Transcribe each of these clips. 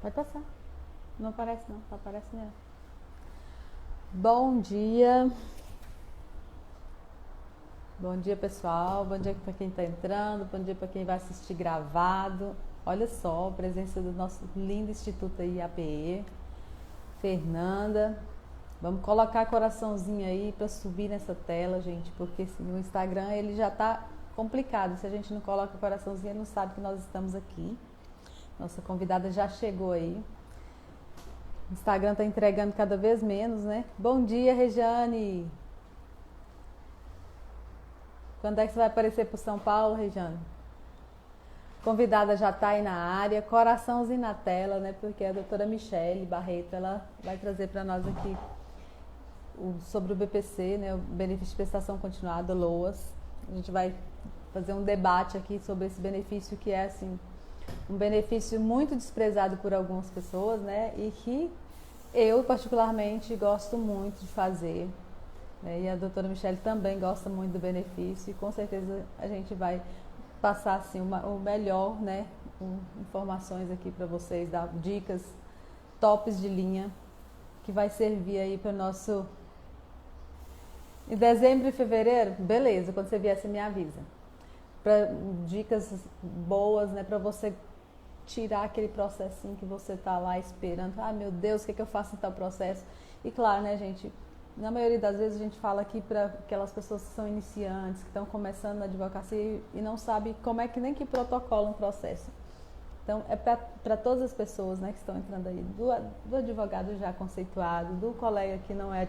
Pode passar. Não aparece não, tá aparecendo. Bom dia. Bom dia, pessoal. Bom dia para quem está entrando. Bom dia para quem vai assistir gravado. Olha só a presença do nosso lindo Instituto aí, APE. Fernanda. Vamos colocar coraçãozinho aí para subir nessa tela, gente, porque assim, o Instagram ele já tá complicado. Se a gente não coloca coraçãozinho, ele não sabe que nós estamos aqui. Nossa convidada já chegou aí. O Instagram tá entregando cada vez menos, né? Bom dia, Rejane. Quando é que você vai aparecer pro São Paulo, Rejane? Convidada já tá aí na área, coraçãozinho na tela, né? Porque a doutora Michele Barreto, ela vai trazer para nós aqui sobre o BPC, né? O benefício de prestação continuada, LOAS. A gente vai fazer um debate aqui sobre esse benefício que é, assim, um benefício muito desprezado por algumas pessoas, né? E que eu, particularmente, gosto muito de fazer. Né? E a doutora Michele também gosta muito do benefício e com certeza a gente vai passar assim, o melhor, né? Informações aqui para vocês, dar dicas, tops de linha que vai servir aí para o nosso... Em dezembro e fevereiro, beleza, quando você vier você me avisa. Pra dicas boas, né, para você tirar aquele processinho que você tá lá esperando. Ah, meu Deus, o que é que eu faço em tal processo? E claro, né, gente, na maioria das vezes a gente fala aqui para aquelas pessoas que são iniciantes, que estão começando na advocacia e não sabem como é que nem que protocola um processo. Então, é para todas as pessoas, né, que estão entrando aí, do advogado já conceituado, do colega que não é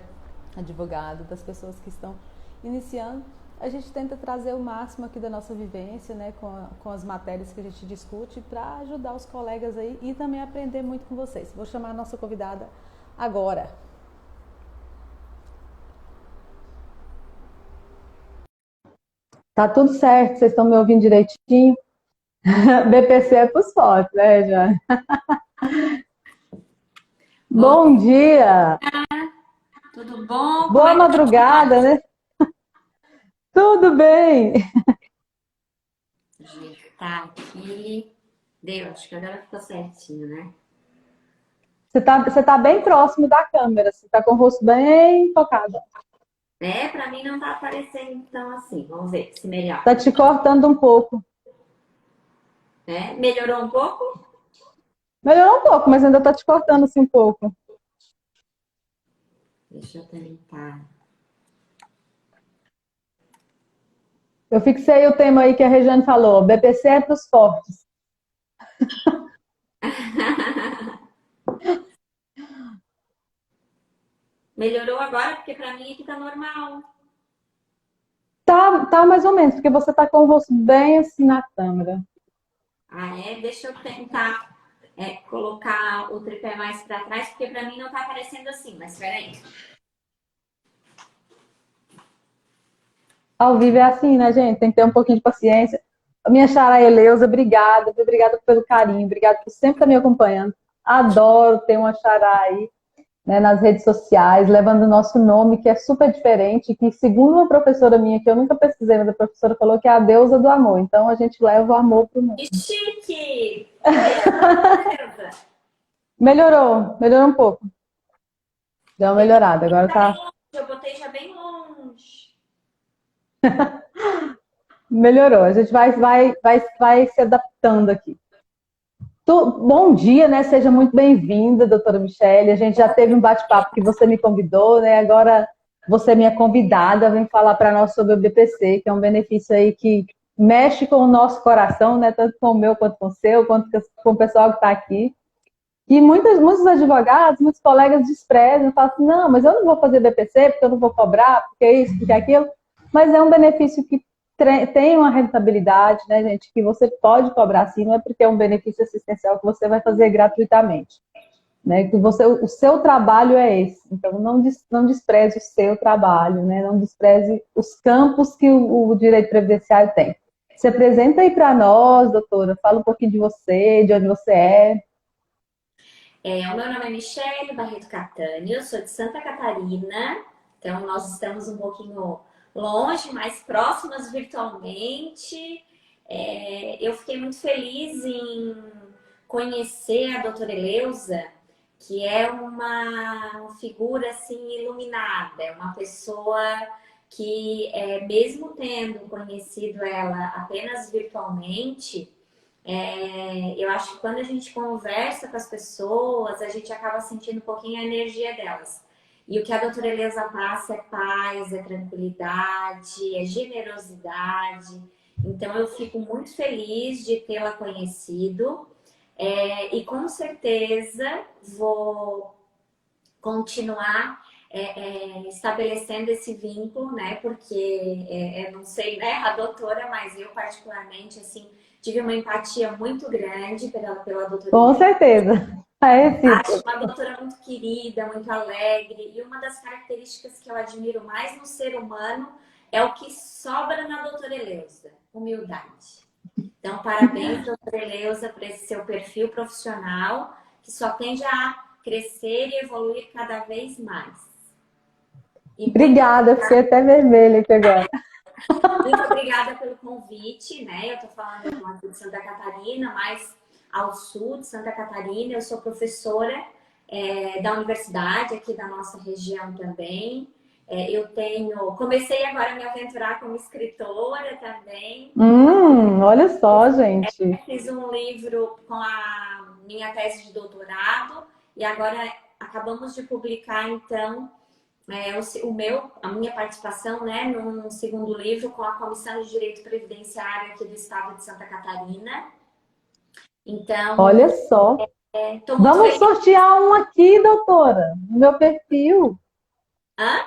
advogado, das pessoas que estão iniciando, a gente tenta trazer o máximo aqui da nossa vivência, né, com as matérias que a gente discute, para ajudar os colegas aí e também aprender muito com vocês. Vou chamar a nossa convidada agora. Tá tudo certo, vocês estão me ouvindo direitinho? BPC é pros fortes, né, já? Bom Bom dia! dia, tudo bom? Como Boa é que madrugada, né? Tudo bem! ajeitar aqui? Deu, acho que agora ficou certinho, né? Você tá bem próximo da câmera, você tá com o rosto bem focado. Pra mim não tá aparecendo então assim. Vamos ver se Tá melhora. te cortando um pouco. Melhorou um pouco? Melhorou um pouco, mas ainda tá te cortando assim um pouco. Deixa eu tentar. Eu fixei o tema aí que a Regiane falou, BPC é pros fortes. Melhorou agora? Porque pra mim aqui tá normal. Tá mais ou menos, porque você tá com o rosto bem assim na câmera. Ah, é? Deixa eu tentar colocar o tripé mais pra trás, porque pra mim não tá aparecendo assim. Mas peraí. Ao vivo é assim, né, gente? Tem que ter um pouquinho de paciência. Minha Xará Eleusa, obrigada pelo carinho, obrigada por sempre estar me acompanhando. Adoro ter uma Xará aí, né, nas redes sociais, levando o nosso nome, que é super diferente, que segundo uma professora minha, que eu nunca pesquisei, mas a professora falou que é a deusa do amor. Então a gente leva o amor pro mundo. Que chique! Beleza! Melhorou um pouco. Deu uma melhorada. Agora Tá bem tá. longe, eu botei já bem longe. Melhorou. A gente vai se adaptando aqui. Bom dia, né? Seja muito bem-vinda, doutora Michele. A gente já teve um bate-papo que você me convidou, né? Agora você é minha convidada, vem falar para nós sobre o BPC, que é um benefício aí que mexe com o nosso coração, né? Tanto com o meu quanto com o seu, quanto com o pessoal que está aqui. E muitos advogados, muitos colegas desprezam, falam assim, não, mas eu não vou fazer BPC porque eu não vou cobrar, porque é isso, porque é aquilo. Mas é um benefício que tem uma rentabilidade, né, gente, que você pode cobrar sim, não é porque é um benefício assistencial que você vai fazer gratuitamente. Né, que o seu trabalho é esse, então não despreze o seu trabalho, né, não despreze os campos que o direito previdenciário tem. Se apresenta aí para nós, doutora, fala um pouquinho de você, de onde você é. O meu nome é Michele Barreto Catani, eu sou de Santa Catarina, então nós estamos um pouquinho longe, mais próximas virtualmente. Eu fiquei muito feliz em conhecer a doutora Eleusa, que é uma figura assim iluminada, é uma pessoa que, mesmo tendo conhecido ela apenas virtualmente, eu acho que quando a gente conversa com as pessoas, a gente acaba sentindo um pouquinho a energia delas. E o que a doutora Eleusa passa é paz, é tranquilidade, é generosidade. Então eu fico muito feliz de tê-la conhecido. E com certeza vou continuar estabelecendo esse vínculo, né? Porque eu não sei, né, a doutora, mas eu particularmente assim tive uma empatia muito grande pela doutora. Com certeza. É Acho recíproco. uma doutora muito querida, muito alegre, e uma das características que eu admiro mais no ser humano é o que sobra na doutora Eleusa, humildade. Então, parabéns, doutora Eleusa, por esse seu perfil profissional, que só tende a crescer e evoluir cada vez mais. E Obrigada, fiquei até vermelha aqui agora. muito obrigada pelo convite, né? Eu estou falando aqui de Santa Catarina, mais ao sul de Santa Catarina. Eu sou professora da universidade aqui da nossa região também. Comecei agora a me aventurar como escritora também. Olha só, gente. Fiz um livro com a minha tese de doutorado e agora acabamos de publicar, então, a minha participação, né, num segundo livro com a Comissão de Direito Previdenciário aqui do estado de Santa Catarina. Então, Olha só. estou muito Vamos feliz. sortear um aqui, doutora, no meu perfil. Hã?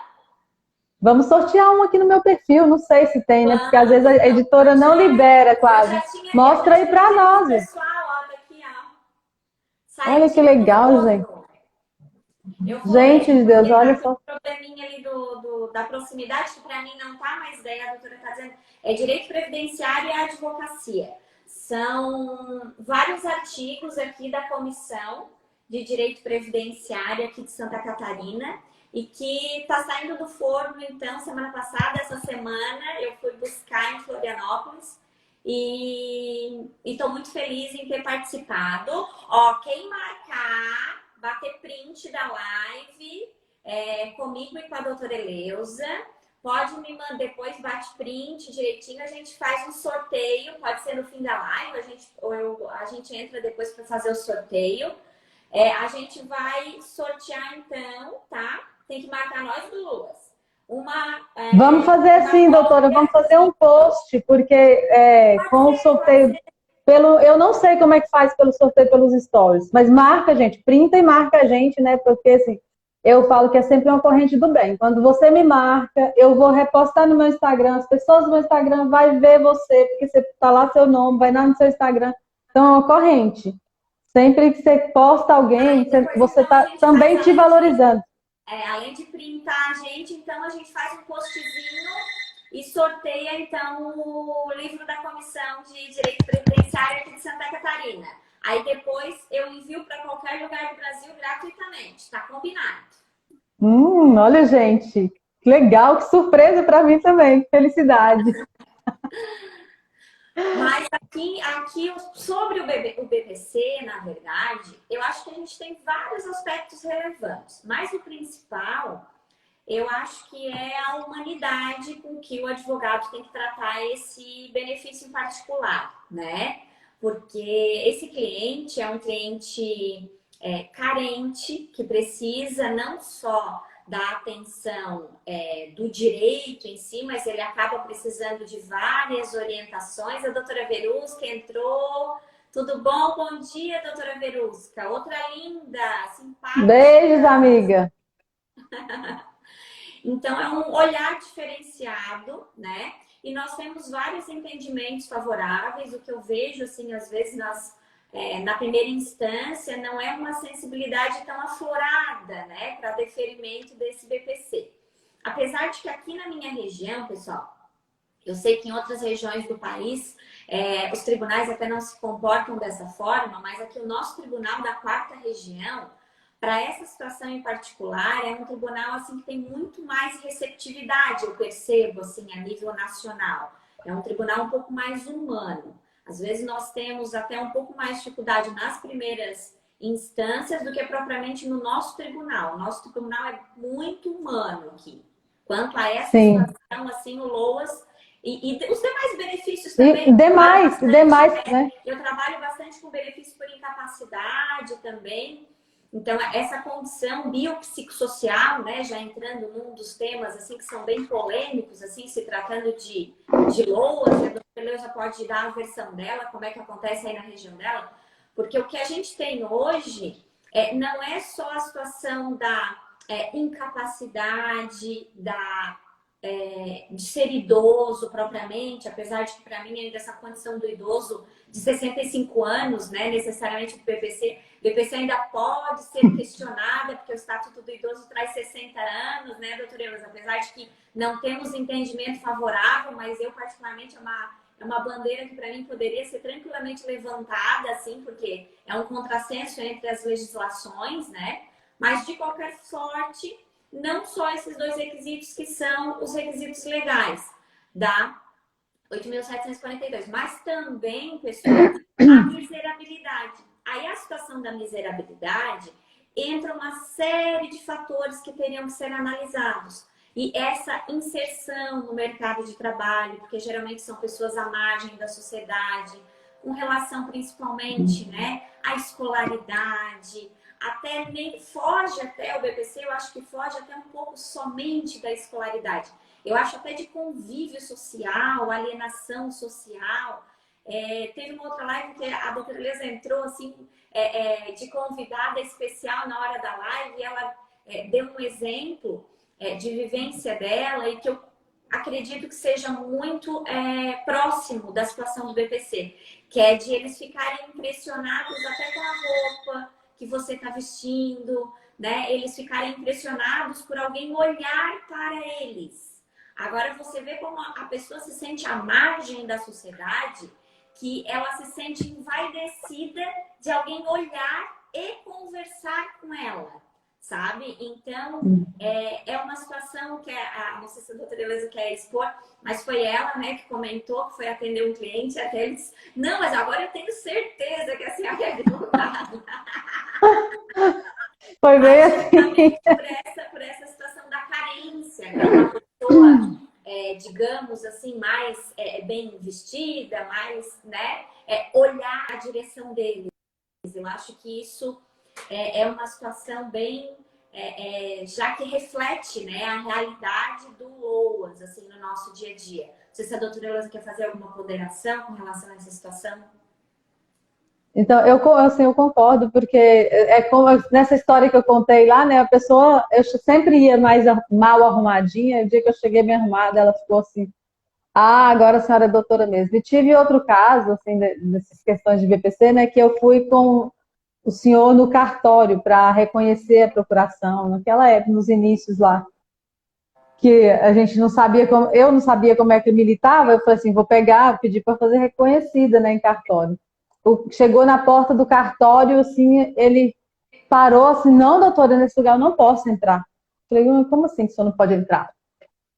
Vamos sortear um aqui no meu perfil. Não sei se tem, né? Porque às vezes a Vamos, editora não libera quase. Mostra aí para nós. Pessoal, ó, daqui, ó. Olha que Saidinha do legal, gente. forno. Eu vou ler, Gente de Deus, porque olha tá só. com um probleminha ali da proximidade, que para mim não tá, mas daí a doutora está dizendo, é direito previdenciário e advocacia. São vários artigos aqui da Comissão de Direito Previdenciário aqui de Santa Catarina e que está saindo do forno, então, semana passada, essa semana, eu fui buscar em Florianópolis e estou muito feliz em ter participado. Ó, quem marcar, bater print da live comigo e com a doutora Eleusa, pode me mandar, depois bate print direitinho, a gente faz um sorteio, pode ser no fim da live, a gente entra depois para fazer o sorteio. A gente vai sortear então, tá? Tem que marcar nós duas. Vamos fazer assim, doutora, vamos fazer um post, porque com o sorteio, eu não sei como é que faz pelo sorteio pelos stories, mas marca, gente, printa e marca a gente, né? Porque assim, eu falo que é sempre uma corrente do bem. Quando você me marca, eu vou repostar no meu Instagram, as pessoas do meu Instagram vão ver você, porque você tá lá seu nome, vai lá no seu Instagram. Então é uma corrente. Sempre que você posta alguém, você está também te valorizando. Além de printar a gente, então a gente faz um postzinho e sorteia então o livro da Comissão de Direito Previdenciário aqui de Santa Catarina. Aí depois eu envio para qualquer lugar do Brasil gratuitamente, tá combinado? Olha, gente, que legal, que surpresa para mim também, felicidade. Mas aqui sobre o BPC, na verdade, eu acho que a gente tem vários aspectos relevantes, mas o principal, eu acho que é a humanidade com que o advogado tem que tratar esse benefício em particular, né? Porque esse cliente é um cliente carente, que precisa não só da atenção do direito em si, mas ele acaba precisando de várias orientações. A doutora Verusca entrou. Tudo bom? Bom dia, doutora Verusca. Outra linda, simpática. Beijos, amiga. Então, é um olhar diferenciado, né? E nós temos vários entendimentos favoráveis. O que eu vejo, assim, às vezes, na primeira instância, não é uma sensibilidade tão aflorada, né? Para deferimento desse BPC. Apesar de que aqui na minha região, pessoal, eu sei que em outras regiões do país, os tribunais até não se comportam dessa forma, mas aqui o nosso tribunal da quarta região, para essa situação em particular, é um tribunal assim que tem muito mais receptividade, eu percebo, assim, a nível nacional. É um tribunal um pouco mais humano. Às vezes nós temos até um pouco mais de dificuldade nas primeiras instâncias do que propriamente no nosso tribunal. O nosso tribunal é muito humano aqui. Quanto a essa Sim. situação, assim, o LOAS e os demais benefícios E também. demais, né? Eu trabalho bastante com benefício por incapacidade também. Então, essa condição biopsicossocial, né, já entrando num dos temas assim que são bem polêmicos, assim, se tratando de LOAS, a doutora Eleusa pode dar a versão dela, como é que acontece aí na região dela, porque o que a gente tem hoje não é só a situação da incapacidade, de ser idoso propriamente, apesar de que para mim ainda essa condição do idoso de 65 anos, né, necessariamente do BPC ainda pode ser questionada, porque o Estatuto do Idoso traz 60 anos, né, doutora Elza? Apesar de que não temos entendimento favorável, mas eu particularmente é uma bandeira que para mim poderia ser tranquilamente levantada, assim, porque é um contrassenso entre as legislações, né? Mas de qualquer sorte, não só esses dois requisitos que são os requisitos legais da 8.742, mas também, pessoal, a miserabilidade. Aí a situação da miserabilidade entra uma série de fatores que teriam que ser analisados. E essa inserção no mercado de trabalho, porque geralmente são pessoas à margem da sociedade, com relação principalmente, né, à escolaridade, até nem foge até o BPC, eu acho que foge até um pouco somente da escolaridade. Eu acho até de convívio social, alienação social. Teve uma outra live que a doutora Eleusa entrou assim, de convidada especial na hora da live e ela deu um exemplo de vivência dela e que eu acredito que seja muito próximo da situação do BPC, que é de eles ficarem impressionados até com a roupa que você está vestindo, né? Eles ficarem impressionados por alguém olhar para eles. Agora você vê como a pessoa se sente à margem da sociedade, que ela se sente envaidecida de alguém olhar e conversar com ela, sabe? Então, é uma situação que não sei se a doutora Eleusa quer expor, mas foi ela, né, que comentou, que foi atender um cliente, até ele disse, não, mas agora eu tenho certeza que a senhora é advogada. Foi bem Mas assim. justamente por essa situação da carência, né? Uma pessoa, digamos assim, mais bem vestida, mais, né? Olhar a direção deles. Eu acho que isso é uma situação bem, já que reflete, né, a realidade do LOAS, assim, no nosso dia a dia. Não sei se a doutora Eleusa quer fazer alguma ponderação com relação a essa situação. Então, assim, eu concordo, porque como nessa história que eu contei lá, né? A pessoa, eu sempre ia mais mal arrumadinha. O dia que eu cheguei bem arrumada, ela ficou assim: ah, agora a senhora é doutora mesmo. E tive outro caso, assim, dessas questões de BPC, né? Que eu fui com o senhor no cartório para reconhecer a procuração, naquela época, nos inícios lá, que a gente não sabia como, eu não sabia como é que militava. Eu falei assim: vou pegar, pedir para fazer reconhecida, né, em cartório. Chegou na porta do cartório, assim, ele parou assim: não, doutora, nesse lugar eu não posso entrar. Eu falei: como assim que o senhor não pode entrar?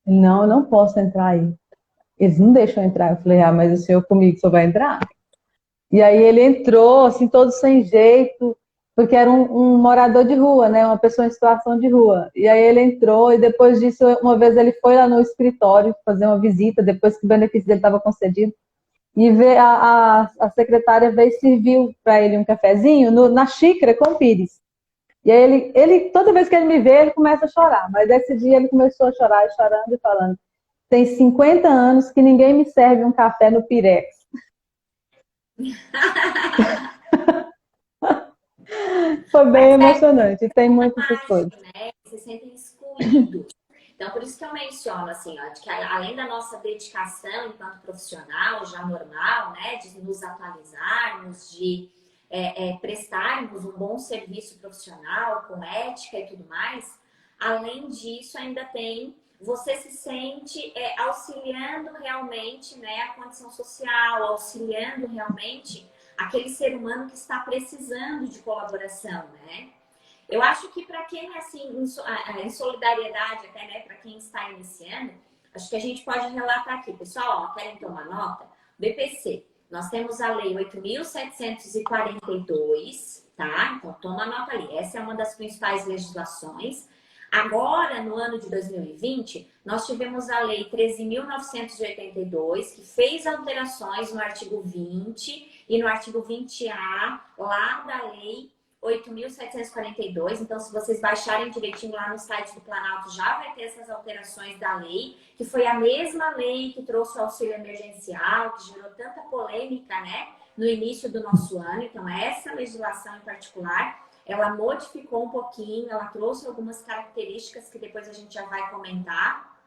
Não, eu não posso entrar aí. Eles não deixam entrar. Eu falei: ah, mas o senhor comigo só vai entrar? E aí ele entrou, assim, todo sem jeito, porque era um morador de rua, né? Uma pessoa em situação de rua. E aí ele entrou e depois disso, uma vez ele foi lá no escritório fazer uma visita, depois que o benefício dele estava concedido. E a secretária veio e serviu para ele um cafezinho na xícara com pires. E aí toda vez que ele me vê, ele começa a chorar. Mas esse dia ele começou a chorar, chorando e falando: tem 50 anos que ninguém me serve um café no Pirex. Foi bem Mas emocionante. E tem muitas essas margem, coisas. né? Se sentem excluídos. Então, por isso que eu menciono, assim, ó, de que além da nossa dedicação enquanto profissional, já normal, né, de nos atualizarmos, de prestarmos um bom serviço profissional, com ética e tudo mais, além disso, ainda tem, você se sente auxiliando realmente, né, a condição social, auxiliando realmente aquele ser humano que está precisando de colaboração, né? Eu acho que para quem, assim, em solidariedade até, né, para quem está iniciando, acho que a gente pode relatar aqui, pessoal, ó, querem tomar nota? BPC, Nós temos a Lei 8.742, tá? Então, toma nota ali. Essa é uma das principais legislações. Agora, no ano de 2020, nós tivemos a Lei 13.982, que fez alterações no artigo 20 e no artigo 20A, lá da Lei 8.742. Então, se vocês baixarem direitinho lá no site do Planalto, já vai ter essas alterações da lei, que foi a mesma lei que trouxe o auxílio emergencial, que gerou tanta polêmica, né, no início do nosso ano. Então, essa legislação em particular, ela modificou um pouquinho, ela trouxe algumas características que depois a gente já vai comentar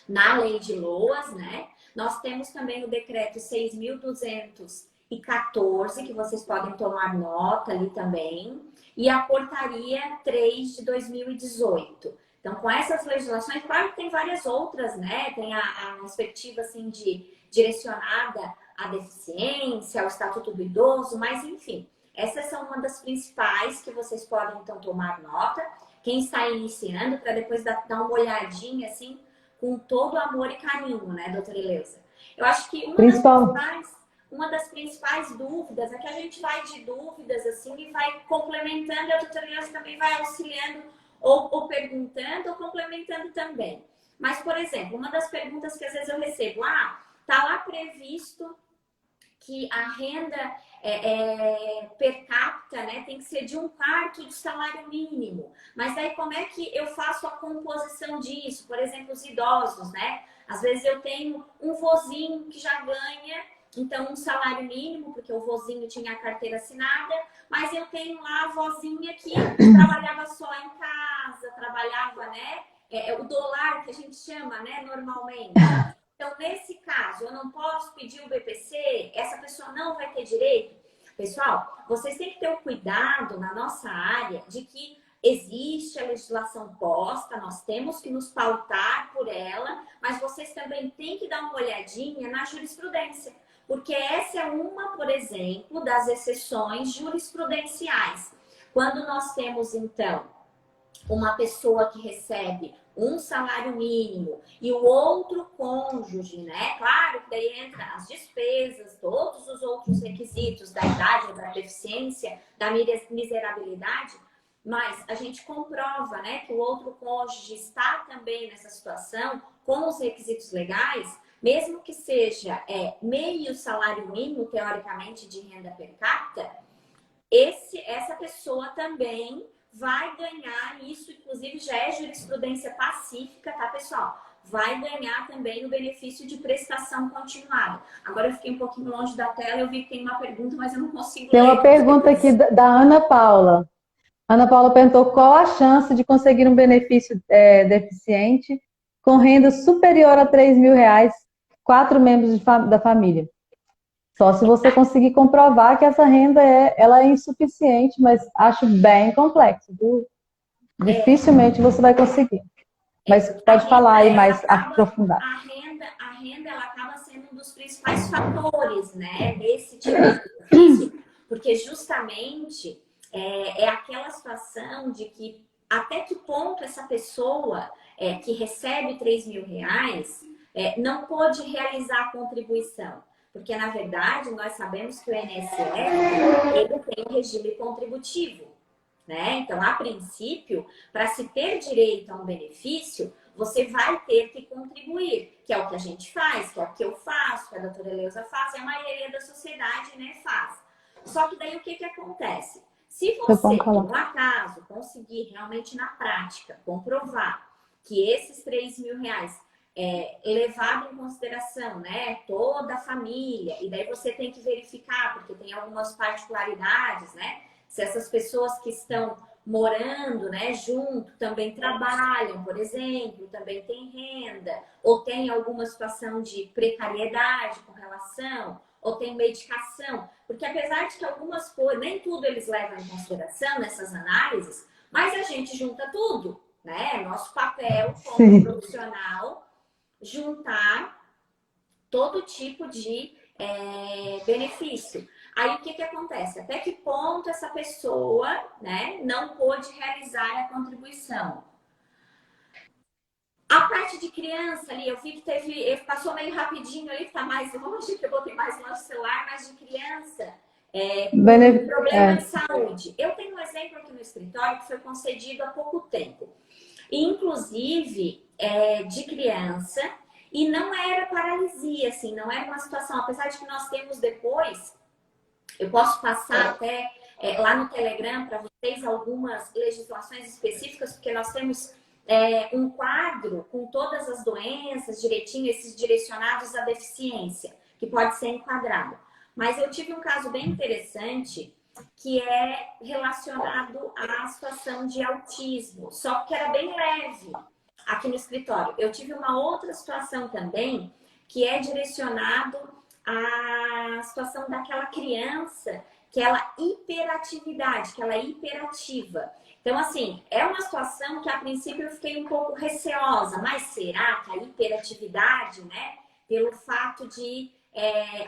na lei de LOAS, né? Nós temos também o decreto 6.214, que vocês podem tomar nota ali também, e a portaria 3 de 2018. Então, com essas legislações, claro que tem várias outras, né? Tem a perspectiva, assim, direcionada à deficiência, ao Estatuto do Idoso, mas, enfim, essas são uma das principais que vocês podem, então, tomar nota. Quem está iniciando, para depois dar uma olhadinha, assim, com todo amor e carinho, né, doutora Eleusa? Eu acho que uma das principais dúvidas é que a gente vai de dúvidas, assim, e vai complementando, e a doutora Eleusa também vai auxiliando, ou perguntando, ou complementando também. Mas, por exemplo, uma das perguntas que às vezes eu recebo, tá lá previsto que a renda per capita, né, tem que ser de 1/4 do salário mínimo. Mas aí como é que eu faço a composição disso? Por exemplo, os idosos, né? Às vezes eu tenho um vozinho que já ganha, então, um salário mínimo, porque o vozinho tinha a carteira assinada, mas eu tenho lá a vozinha que trabalhava só em casa, trabalhava, né? O dólar que a gente chama, né, normalmente. Então, nesse caso, eu não posso pedir o BPC, essa pessoa não vai ter direito. Pessoal, vocês têm que ter o cuidado na nossa área de que existe a legislação posta, nós temos que nos pautar por ela, mas vocês também têm que dar uma olhadinha na jurisprudência, porque essa é uma, por exemplo, das exceções jurisprudenciais. Quando nós temos, então, uma pessoa que recebe um salário mínimo e o outro cônjuge, né? Claro que daí entra as despesas, todos os outros requisitos da idade, da deficiência, da miserabilidade, mas a gente comprova, né, que o outro cônjuge está também nessa situação com os requisitos legais, mesmo que seja meio salário mínimo, teoricamente, de renda per capita, essa pessoa também vai ganhar, isso inclusive já é jurisprudência pacífica, tá, pessoal? Vai ganhar também o benefício de prestação continuada. Agora eu fiquei um pouquinho longe da tela, eu vi que tem uma pergunta, mas eu não consigo Tem ler. uma pergunta aqui da Ana Paula. Ana Paula perguntou qual a chance de conseguir um benefício deficiente com renda superior a R$ 3.000, 4 membros da família. Só se você conseguir comprovar que essa renda ela é insuficiente, mas acho bem complexo, viu? Dificilmente você vai conseguir. Mas pode falar aí mais aprofundado. A renda ela acaba sendo um dos principais fatores, né, desse tipo de benefício, porque justamente é aquela situação de que até que ponto essa pessoa que recebe R$ 3.000 não pôde realizar a contribuição. Porque, na verdade, nós sabemos que o INSS ele tem um regime contributivo, né? Então, a princípio, para se ter direito a um benefício, você vai ter que contribuir, que é o que a gente faz, que é o que eu faço, que a doutora Eleusa faz, e a maioria da sociedade, né, faz. Só que daí o que acontece? Se você, por um acaso, conseguir realmente na prática comprovar que esses R$ 3.000 levado em consideração, né, toda a família, e daí você tem que verificar, porque tem algumas particularidades, né, se essas pessoas que estão morando, né, junto, também trabalham, por exemplo, também tem renda, ou tem alguma situação de precariedade com relação, ou tem medicação, porque apesar de que algumas coisas, nem tudo eles levam em consideração nessas análises, mas a gente junta tudo, né, nosso papel como profissional, juntar todo tipo de benefício. Aí o que acontece? Até que ponto essa pessoa, né, não pôde realizar a contribuição? A parte de criança ali, eu vi que passou meio rapidinho ali, que tá mais longe, que eu botei mais longe do celular, mas de criança, com problema de saúde. Eu tenho um exemplo aqui no escritório que foi concedido há pouco tempo. Inclusive, de criança, e não era paralisia, assim, não era uma situação, apesar de que nós temos depois, eu posso passar até lá no Telegram para vocês algumas legislações específicas, porque nós temos um quadro com todas as doenças, direitinho, esses direcionados à deficiência, que pode ser enquadrado. Mas eu tive um caso bem interessante, que é relacionado à situação de autismo, só que era bem leve aqui no escritório. Eu tive uma outra situação também, que é direcionado à situação daquela criança, que ela hiperatividade, que ela é hiperativa. Então, assim, é uma situação que a princípio eu fiquei um pouco receosa, mas será que a hiperatividade, né, pelo fato de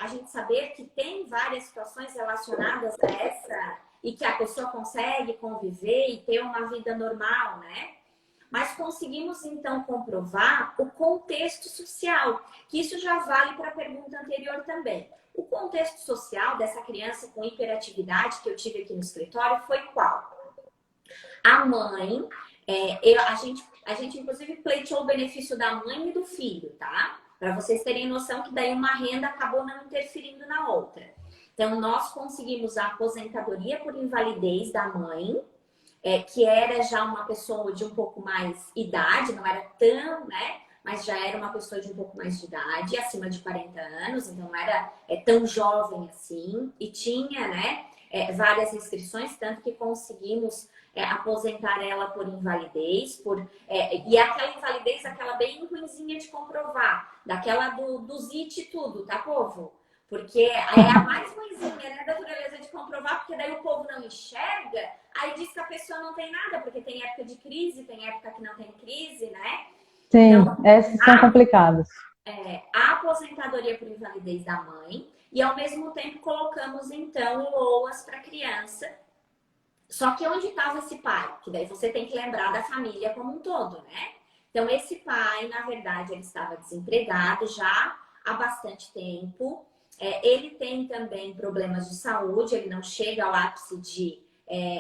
a gente saber que tem várias situações relacionadas a essa e que a pessoa consegue conviver e ter uma vida normal, né? Mas conseguimos então comprovar o contexto social, que isso já vale para a pergunta anterior também. O contexto social dessa criança com hiperatividade que eu tive aqui no escritório foi qual? A mãe, a gente inclusive pleiteou o benefício da mãe e do filho, tá? Para vocês terem noção que daí uma renda acabou não interferindo na outra. Então, nós conseguimos a aposentadoria por invalidez da mãe, que era já uma pessoa de um pouco mais idade, não era tão, né? Mas já era uma pessoa de um pouco mais de idade, acima de 40 anos, então não era tão jovem assim, e tinha, né, várias restrições, tanto que conseguimos aposentar ela por invalidez, e aquela invalidez, aquela bem ruinzinha de comprovar, daquela do ZIT e tudo, tá, povo? Porque é a mais ruinzinha, né, da natureza de comprovar, porque daí o povo não enxerga, aí diz que a pessoa não tem nada, porque tem época de crise, tem época que não tem crise, né? Sim, então, essas são complicadas. A aposentadoria por invalidez da mãe, e ao mesmo tempo colocamos, então, LOAS para criança. Só que onde estava esse pai? Que daí você tem que lembrar da família como um todo, né? Então, esse pai, na verdade, ele estava desempregado já há bastante tempo. Ele tem também problemas de saúde, ele não chega ao ápice de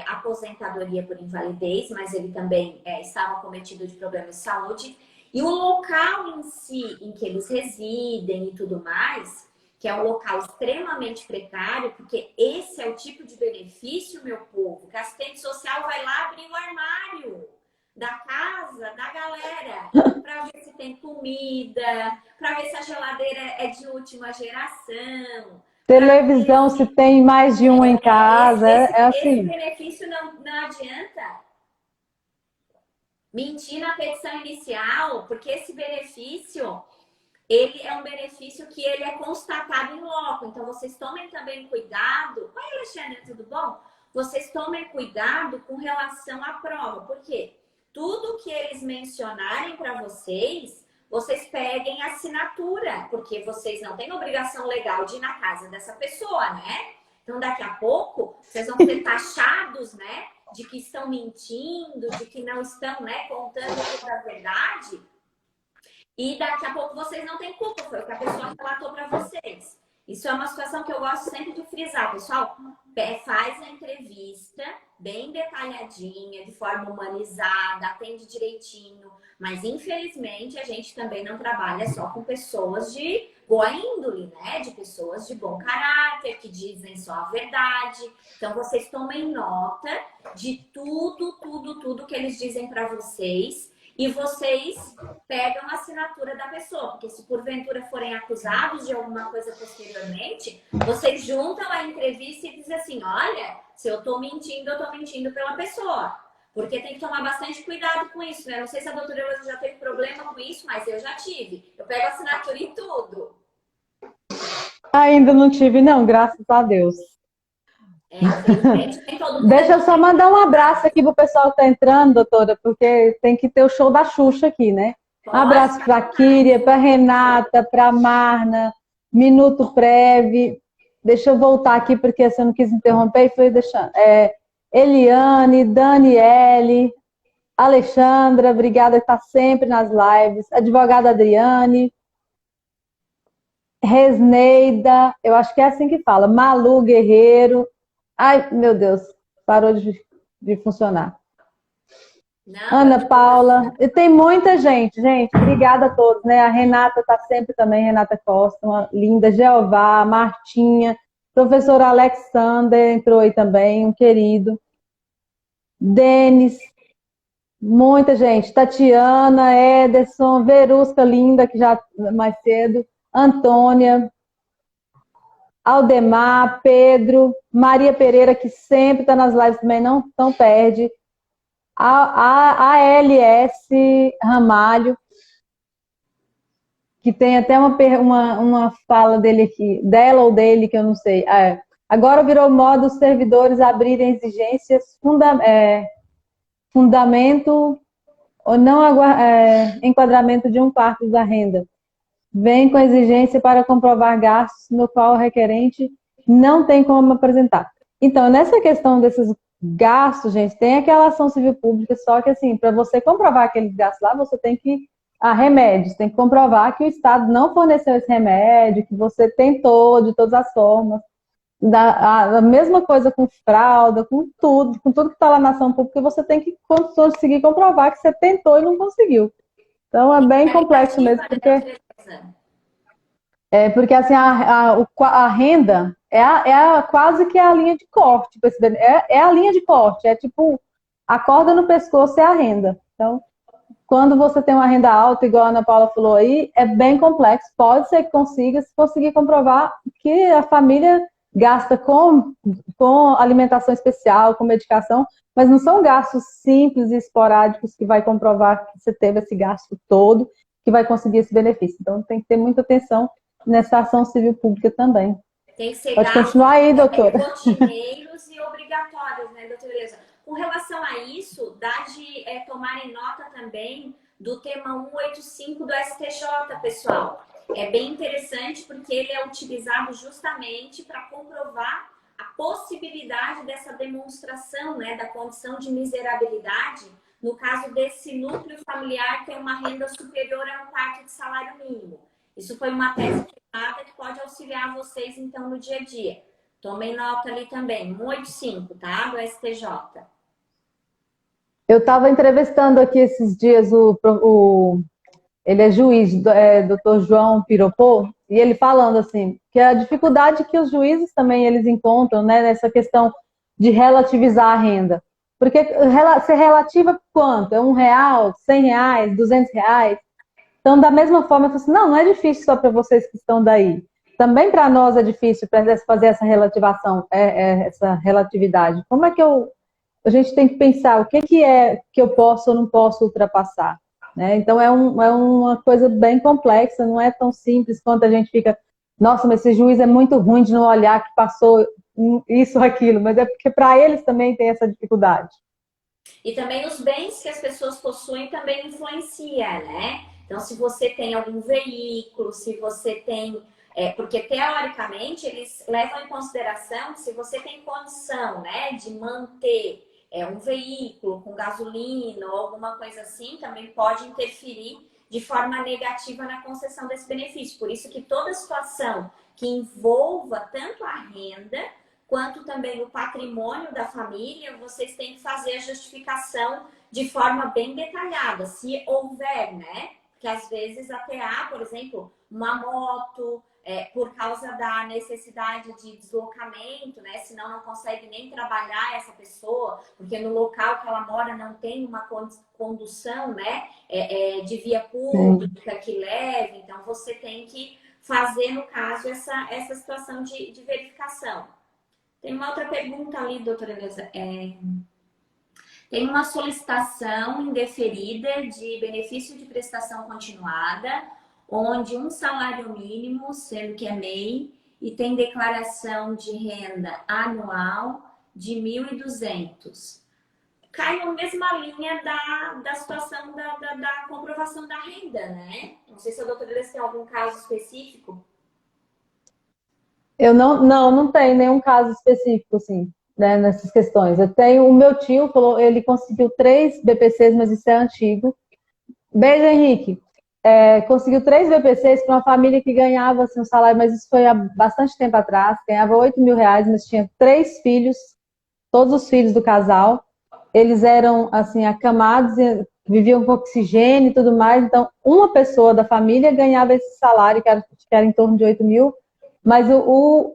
aposentadoria por invalidez, mas ele também estava cometido de problemas de saúde. E o local em si, em que eles residem e tudo mais, que é um local extremamente precário, porque esse é o tipo de benefício, meu povo, que a assistente social vai lá abrir o armário da casa, da galera, para ver se tem comida, para ver se a geladeira é de última geração. Televisão, se tem mais de um em casa, assim. Esse benefício não adianta mentir na petição inicial, porque esse benefício, ele é um benefício que ele é constatado em loco. Então, vocês tomem também cuidado. Oi, Alexandre, tudo bom? Vocês tomem cuidado com relação à prova. Por quê? Tudo que eles mencionarem para vocês, vocês peguem assinatura, porque vocês não têm obrigação legal de ir na casa dessa pessoa, né? Então, daqui a pouco, vocês vão ser taxados, né? De que estão mentindo, de que não estão, né, contando toda a verdade. E daqui a pouco vocês não têm culpa, foi o que a pessoa relatou para vocês. Isso é uma situação que eu gosto sempre de frisar, pessoal. Faz a entrevista bem detalhadinha, de forma humanizada, atende direitinho. Mas, infelizmente, a gente também não trabalha só com pessoas de boa índole, né? De pessoas de bom caráter, que dizem só a verdade. Então, vocês tomem nota de tudo que eles dizem para vocês. E vocês pegam a assinatura da pessoa, porque se porventura forem acusados de alguma coisa posteriormente, vocês juntam a entrevista e dizem assim, olha, se eu tô mentindo pela pessoa. Porque tem que tomar bastante cuidado com isso, né? Não sei se a doutora Elza já teve problema com isso, mas eu já tive. Eu pego a assinatura em tudo. Ainda não tive, não, graças a Deus. Infelizmente, tem todo mundo. Deixa eu só mandar um abraço aqui pro pessoal que tá entrando, doutora, porque tem que ter o show da Xuxa aqui, né? Um abraço pra Kíria, pra Renata, pra Marna, Minuto Breve. Deixa eu voltar aqui, porque você não quis interromper e foi deixando. Eliane, Daniele, Alexandra, obrigada por estar sempre nas lives. Advogada Adriane, Resneida, eu acho que é assim que fala. Malu Guerreiro. Ai, meu Deus, parou de funcionar. Não, Ana Paula, e tem muita gente, obrigada a todos, né? A Renata está sempre também, Renata Costa, uma linda, Jeová, Martinha, professor Alexander entrou aí também, um querido. Denis, muita gente, Tatiana, Ederson, Verusca, linda, que já mais cedo, Antônia, Aldemar, Pedro, Maria Pereira, que sempre está nas lives também, não perde. A ALS Ramalho, que tem até uma fala dele aqui, dela ou dele, que eu não sei. Agora virou moda os servidores abrirem exigências, fundamento ou não enquadramento de um quarto da renda. Vem com exigência para comprovar gastos no qual o requerente não tem como apresentar. Então, nessa questão desses gastos, gente, tem aquela ação civil pública, só que assim, para você comprovar aqueles gastos lá, você tem que remédios, tem que comprovar que o Estado não forneceu esse remédio, que você tentou de todas as formas. A mesma coisa com fralda, com tudo que está lá na ação pública, você tem que conseguir comprovar que você tentou e não conseguiu. Então é bem complexo mesmo, porque assim, a renda quase que a linha de corte. É a linha de corte, é tipo, a corda no pescoço é a renda. Então, quando você tem uma renda alta, igual a Ana Paula falou aí, é bem complexo. Pode ser que consiga, se conseguir comprovar que a família gasta com alimentação especial, com medicação, mas não são gastos simples e esporádicos que vai comprovar que você teve esse gasto todo, que vai conseguir esse benefício. Então, tem que ter muita atenção nessa ação civil pública também. Tem que ser Pode continuar aí, doutora. rotineiros e obrigatórios, né, doutora Elisa? Com relação a isso, dá de tomarem nota também do tema 185 do STJ, pessoal. É bem interessante porque ele é utilizado justamente para comprovar a possibilidade dessa demonstração, né, da condição de miserabilidade no caso desse núcleo familiar que tem uma renda superior a um quarto de salário mínimo. Isso foi uma tese que pode auxiliar vocês, então, no dia a dia. Tomei nota ali também, 185, tá? Do STJ. Eu estava entrevistando aqui esses dias ele é juiz, doutor João Piropô, e ele falando assim, que a dificuldade que os juízes também eles encontram, né, nessa questão de relativizar a renda. Porque ser relativa quanto? É R$1, R$100, R$200? Então, da mesma forma, eu falei assim, não é difícil só para vocês que estão daí. Também para nós é difícil fazer essa relativação, essa relatividade. Como é que a gente tem que pensar o que é que eu posso ou não posso ultrapassar? Né? Então, é uma coisa bem complexa, não é tão simples quanto a gente fica, nossa, mas esse juiz é muito ruim de não olhar que passou isso ou aquilo, mas é porque para eles também tem essa dificuldade. E também os bens que as pessoas possuem também influencia, né? Então, se você tem algum veículo, se você tem... porque, teoricamente, eles levam em consideração que se você tem condição, né, de manter um veículo com gasolina ou alguma coisa assim, também pode interferir de forma negativa na concessão desse benefício. Por isso que toda situação que envolva tanto a renda quanto também o patrimônio da família, vocês têm que fazer a justificação de forma bem detalhada, se houver, né? Que às vezes até há, por exemplo, uma moto, por causa da necessidade de deslocamento, né? Senão não consegue nem trabalhar essa pessoa, porque no local que ela mora não tem uma condução, né? De via pública que leve, então você tem que fazer, no caso, essa situação de verificação. Tem uma outra pergunta ali, doutora Elisa. Tem uma solicitação indeferida de benefício de prestação continuada, onde um salário mínimo, sendo que é MEI, e tem declaração de renda anual de 1.200. Cai na mesma linha da situação da comprovação da renda, né? Não sei se a doutora Elisa tem algum caso específico. Eu não tem nenhum caso específico, assim. né, nessas questões. Eu tenho o meu tio, ele conseguiu 3 BPCs, mas isso é antigo. Beijo, Henrique. Conseguiu 3 BPCs para uma família que ganhava assim, um salário, mas isso foi há bastante tempo atrás, ganhava R$ 8.000, mas tinha 3 filhos, todos os filhos do casal. Eles eram assim acamados, viviam com oxigênio e tudo mais. Então, uma pessoa da família ganhava esse salário, que era em torno de 8.000, mas o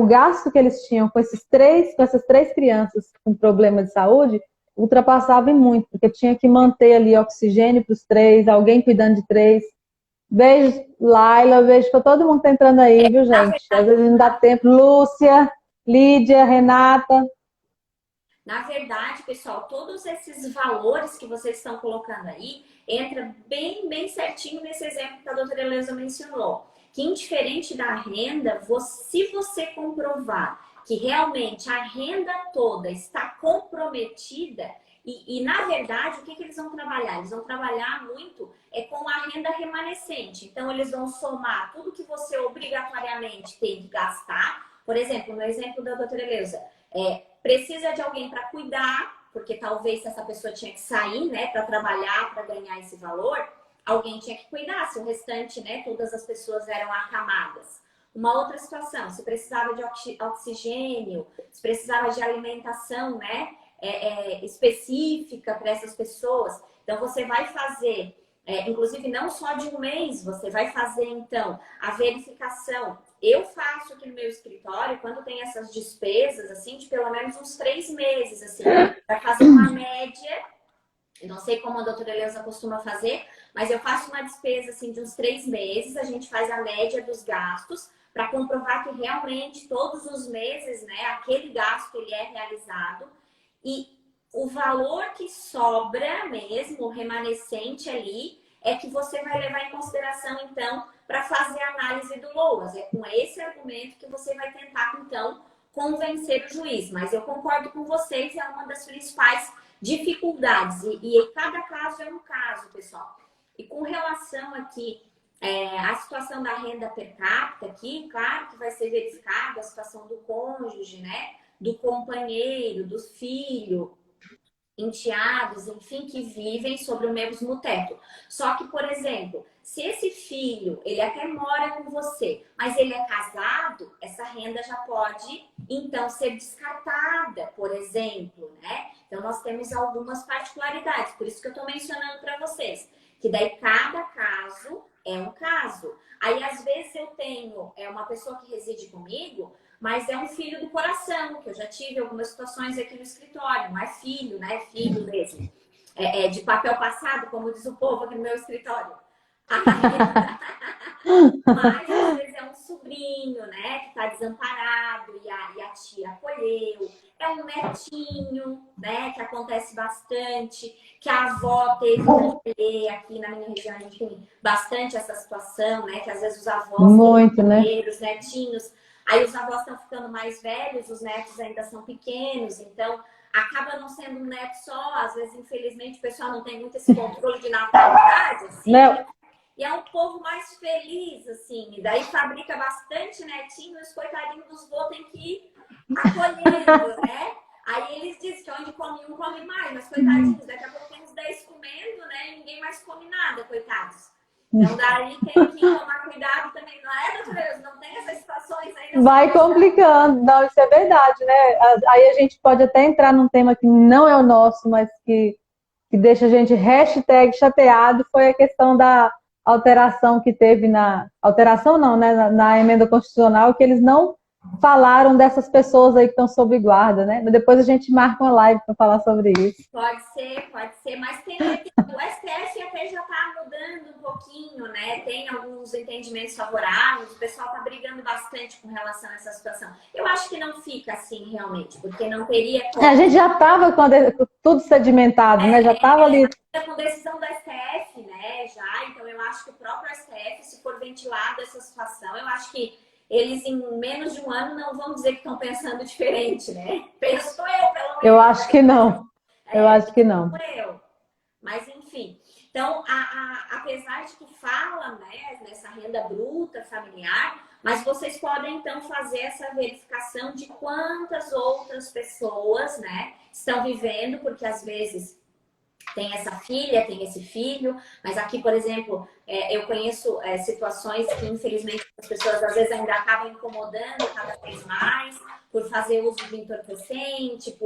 gasto que eles tinham com essas 3 crianças com problemas de saúde ultrapassava em muito, porque tinha que manter ali oxigênio para os 3, alguém cuidando de 3. Beijo, Laila, beijo para todo mundo que tá entrando aí, viu, Na gente? Às verdade, vezes não dá tempo. Lúcia, Lídia, Renata. Na verdade, pessoal, todos esses valores que vocês estão colocando aí entra bem, bem certinho nesse exemplo que a doutora Eleusa mencionou. Que indiferente da renda, se você comprovar que realmente a renda toda está comprometida, na verdade, o que eles vão trabalhar? Eles vão trabalhar muito com a renda remanescente. Então, eles vão somar tudo que você obrigatoriamente tem que gastar. Por exemplo, no exemplo da doutora Eleusa, precisa de alguém para cuidar, porque talvez essa pessoa tinha que sair, né, para trabalhar, para ganhar esse valor, alguém tinha que cuidar, se o restante, né, todas as pessoas eram acamadas. Uma outra situação, se precisava de oxigênio, se precisava de alimentação, né, específica para essas pessoas. Então, você vai fazer, inclusive não só de um mês, você vai fazer, então, a verificação. Eu faço aqui no meu escritório, quando tem essas despesas, assim, de pelo menos uns 3 meses, assim, para fazer uma média. Eu não sei como a doutora Eleusa costuma fazer, mas eu faço uma despesa, assim, de uns 3 meses, a gente faz a média dos gastos, para comprovar que realmente todos os meses, né, aquele gasto ele é realizado e o valor que sobra mesmo, o remanescente ali, é que você vai levar em consideração, então, para fazer a análise do LOAS. É com esse argumento que você vai tentar, então, convencer o juiz. Mas eu concordo com vocês, é uma das principais dificuldades. E cada caso é um caso, pessoal. E com relação aqui a situação da renda per capita aqui, claro que vai ser verificada a situação do cônjuge, né? Do companheiro, do filho, enteados, enfim, que vivem sobre o mesmo teto. Só que, por exemplo, se esse filho, ele até mora com você, mas ele é casado, essa renda já pode, então, ser descartada, por exemplo, né? Então, nós temos algumas particularidades, por isso que eu estou mencionando para vocês, que daí cada caso é um caso. Aí, às vezes, eu tenho uma pessoa que reside comigo, mas é um filho do coração, que eu já tive algumas situações aqui no escritório, não é filho, né? Filho mesmo. De papel passado, como diz o povo aqui no meu escritório. Mas às vezes é um sobrinho, né, que está desamparado e a tia acolheu. É um netinho, né, que acontece bastante, que a avó teve que acolher. Aqui na minha região a gente tem bastante essa situação, né, que às vezes os avós têm que acolher os netinhos. Aí os avós estão ficando mais velhos, os netos ainda são pequenos, então acaba não sendo um neto só. Às vezes, infelizmente, o pessoal não tem muito esse controle de natalidade, assim. Não. E é um povo mais feliz, assim. E daí fabrica bastante netinho e os coitadinhos dos vô tem que ir acolhendo, né? Aí eles dizem que onde come um, come mais. Mas coitadinhos, daqui a pouco tem uns 10 comendo, né? E ninguém mais come nada, coitados. Então daí tem que tomar cuidado também. Não é, doutora? Não tem essas situações aí? Vai complicando. Não, isso é verdade, né? Aí a gente pode até entrar num tema que não é o nosso, mas que deixa a gente #chateado, foi a questão da alteração que teve alteração não, né? Na emenda constitucional, que eles não falaram dessas pessoas aí que estão sob guarda, né? Mas depois a gente marca uma live para falar sobre isso. Pode ser, mas o STF até já está mudando um pouquinho, né? Tem alguns entendimentos favoráveis, o pessoal está brigando bastante com relação a essa situação. Eu acho que não fica assim realmente, porque não teria como. A gente já estava com tudo sedimentado, né? Já estava ali. Com decisão do STF, né? Já, então eu acho que o próprio STF, se for ventilado essa situação, eu acho que eles em menos de um ano não vão dizer que estão pensando diferente, né? Penso eu, pelo menos. Eu acho que não. Eu acho que não. Mas, enfim. Então, apesar de que fala, né, nessa renda bruta familiar, mas vocês podem, então, fazer essa verificação noção de quantas outras pessoas, né, estão vivendo, porque às vezes tem essa filha, tem esse filho, mas aqui, por exemplo, eu conheço situações que, infelizmente, as pessoas às vezes ainda acabam incomodando cada vez mais por fazer uso de entorpecente,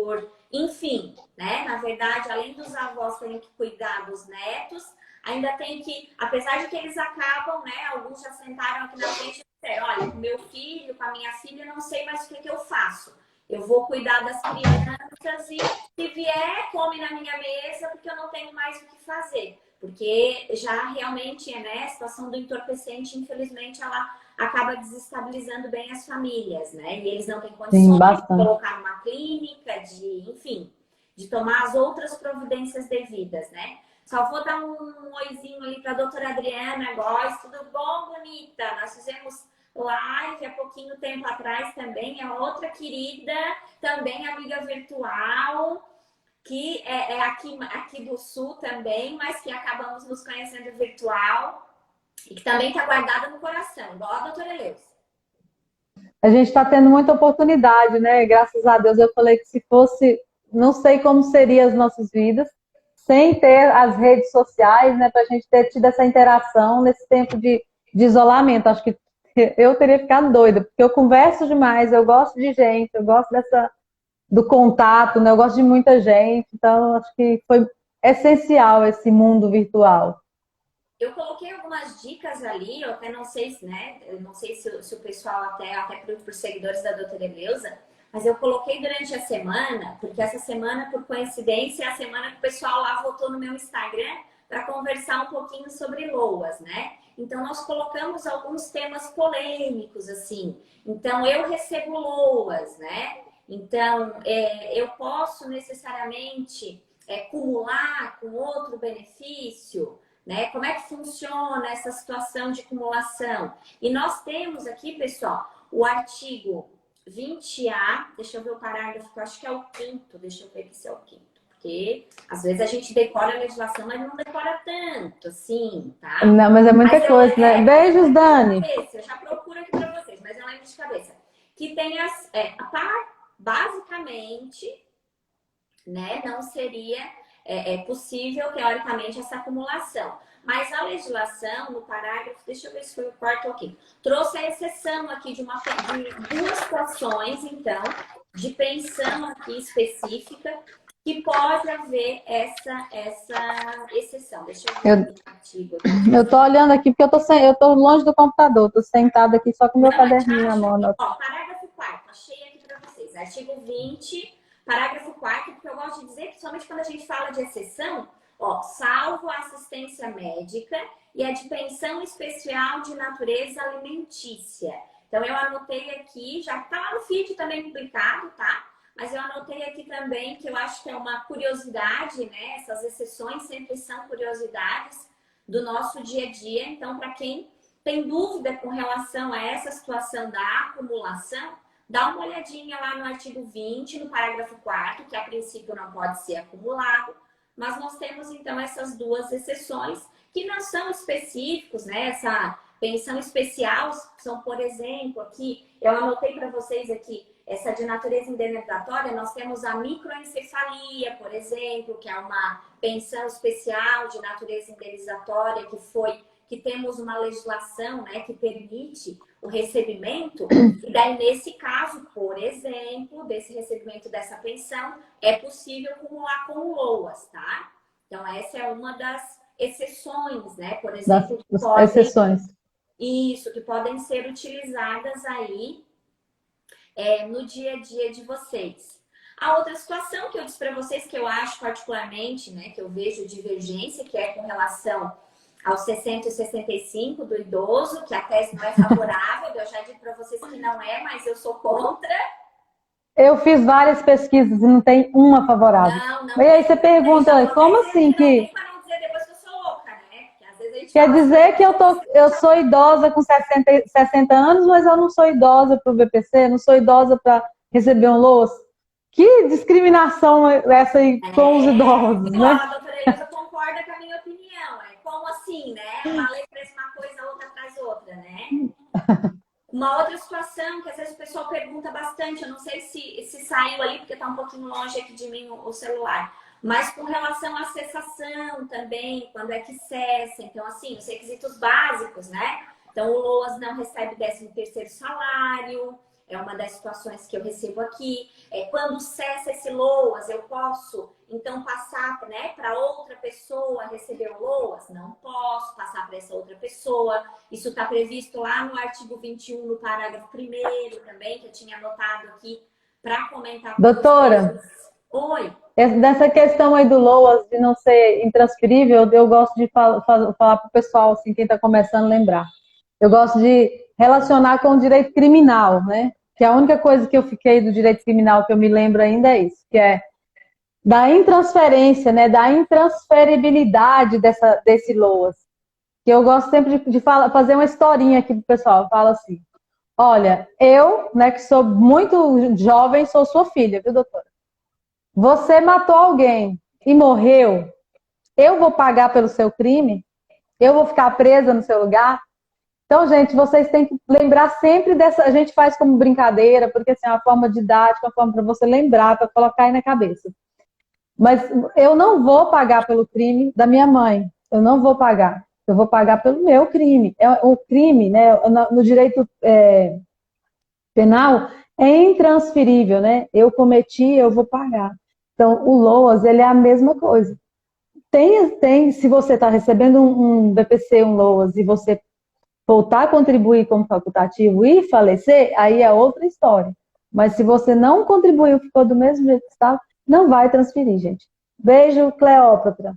enfim, né? Na verdade, além dos avós terem que cuidar dos netos, ainda tem que, apesar de que eles acabam, né? Alguns já sentaram aqui na frente e disseram, olha, com meu filho, com a minha filha, eu não sei mais o que eu faço. Eu vou cuidar das crianças e se vier, come na minha mesa, porque eu não tenho mais o que fazer. Porque já realmente, né, a situação do entorpecente, infelizmente, ela acaba desestabilizando bem as famílias, né? E eles não têm Sim, condições de bastante. colocar numa clínica, enfim, de tomar as outras providências devidas, né? Só vou dar um oizinho ali para a doutora Adriana Góes. Tudo bom, bonita? Nós fizemos live há pouquinho tempo atrás também. É outra querida, também amiga virtual, que é aqui do Sul também, mas que acabamos nos conhecendo virtual e que também está guardada no coração, igual a doutora Leusa. A gente está tendo muita oportunidade, né? Graças a Deus, eu falei que se fosse, não sei como seriam as nossas vidas, sem ter as redes sociais, né? Para a gente ter tido essa interação nesse tempo de isolamento. Acho que eu teria ficado doida, porque eu converso demais, eu gosto de gente, eu gosto do contato, né? Eu gosto de muita gente, então acho que foi essencial esse mundo virtual. Eu coloquei algumas dicas ali, eu até não sei, né? Eu não sei se o pessoal, até para os seguidores da doutora Eleusa, mas eu coloquei durante a semana, porque essa semana, por coincidência, é a semana que o pessoal lá voltou no meu Instagram para conversar um pouquinho sobre LOAS, né? Então, nós colocamos alguns temas polêmicos, assim. Então, eu recebo LOAS, né? Então, eu posso necessariamente acumular com outro benefício, né? Como é que funciona essa situação de acumulação? E nós temos aqui, pessoal, o artigo 20A, deixa eu ver o parágrafo, que eu acho que é o quinto, deixa eu ver aqui se é o quinto, porque às vezes a gente decora a legislação, mas não decora tanto, assim, tá? Não, mas é muita coisa, né? Beijos, Dani! Eu já procuro aqui para vocês, mas eu lembro de cabeça. Que tem basicamente, né, não seria possível, teoricamente, essa acumulação. Mas a legislação, no parágrafo, deixa eu ver se foi o quarto ou quinto, trouxe a exceção aqui de duas situações, então, de pensão aqui específica, que pode haver essa exceção. Deixa eu ver aqui no artigo. Eu tô olhando aqui porque eu tô longe do computador, tô sentada aqui só com o meu caderninho na mão. Ó, parágrafo 4º, achei aqui para vocês. Artigo 20, parágrafo 4º, porque eu gosto de dizer, principalmente quando a gente fala de exceção, ó, salvo a assistência médica e a de pensão especial de natureza alimentícia. Então, eu anotei aqui, já tá lá no feed também publicado, tá? Mas eu anotei aqui também que eu acho que é uma curiosidade, né? Essas exceções sempre são curiosidades do nosso dia a dia. Então, para quem tem dúvida com relação a essa situação da acumulação, dá uma olhadinha lá no artigo 20, no parágrafo 4º, que a princípio não pode ser acumulado, mas nós temos então essas duas exceções que não são específicos, né? Essa pensão especial são, por exemplo, aqui, eu anotei para vocês aqui, essa de natureza indenizatória, nós temos a microencefalia, por exemplo, que é uma pensão especial de natureza indenizatória que temos uma legislação, né, que permite o recebimento, e daí nesse caso, por exemplo, desse recebimento dessa pensão, é possível acumular com LOAS, tá? Então essa é uma das exceções, né, por exemplo, exceções. Isso, que podem ser utilizadas aí no dia a dia de vocês. A outra situação que eu disse para vocês, que eu acho particularmente, né, que eu vejo divergência, que é com relação aos 60 e 65 do idoso, que a tese não é favorável, eu já disse para vocês que não é, mas eu sou contra. Eu fiz várias pesquisas e não tem uma favorável. Não. E aí você pergunta, como assim que... Para não dizer depois que eu sou louca, né? Porque às vezes a gente Quer dizer que eu sou idosa com 60 anos, mas eu não sou idosa para o VPC, não sou idosa para receber um LOAS. Que discriminação essa aí com os idosos, né? A doutora Elisa concorda com a minha opinião. Como assim, né? Uma lei traz uma coisa, a outra traz outra, né? Uma outra situação que às vezes o pessoal pergunta bastante, eu não sei se saiu ali, porque está um pouquinho longe aqui de mim o celular, mas com relação à cessação também, quando é que cessa, então assim, os requisitos básicos, né? Então o LOAS não recebe 13º salário, é uma das situações que eu recebo aqui. Quando cessa esse LOAS, eu posso então passar, né, para outra pessoa receber o LOAS? Não posso passar para essa outra pessoa. Isso está previsto lá no artigo 21, no parágrafo 1º também, que eu tinha anotado aqui para comentar com Doutora, vocês. Oi. dessa questão aí do LOAS de não ser intransferível, eu gosto de falar para o pessoal, assim, quem está começando a lembrar. Eu gosto de relacionar com o direito criminal, né? Que a única coisa que eu fiquei do direito criminal que eu me lembro ainda é isso, que é da intransferência, né? Da intransferibilidade desse LOAS. Que eu gosto sempre de fazer uma historinha aqui pro pessoal. Eu falo assim, olha, eu, né, que sou muito jovem, sou sua filha, viu, doutora? Você matou alguém e morreu, eu vou pagar pelo seu crime? Eu vou ficar presa no seu lugar? Então, gente, vocês têm que lembrar sempre dessa. A gente faz como brincadeira, porque assim, é uma forma didática, uma forma para você lembrar, para colocar aí na cabeça. Mas eu não vou pagar pelo crime da minha mãe. Eu não vou pagar. Eu vou pagar pelo meu crime. O crime, né, no direito penal, é intransferível, né? Eu cometi, eu vou pagar. Então, o LOAS, ele é a mesma coisa. Se você está recebendo um BPC, um LOAS, e você voltar a contribuir como facultativo e falecer, aí é outra história. Mas se você não contribuiu, ficou do mesmo jeito que estava, não vai transferir, gente. Beijo, Cleópatra.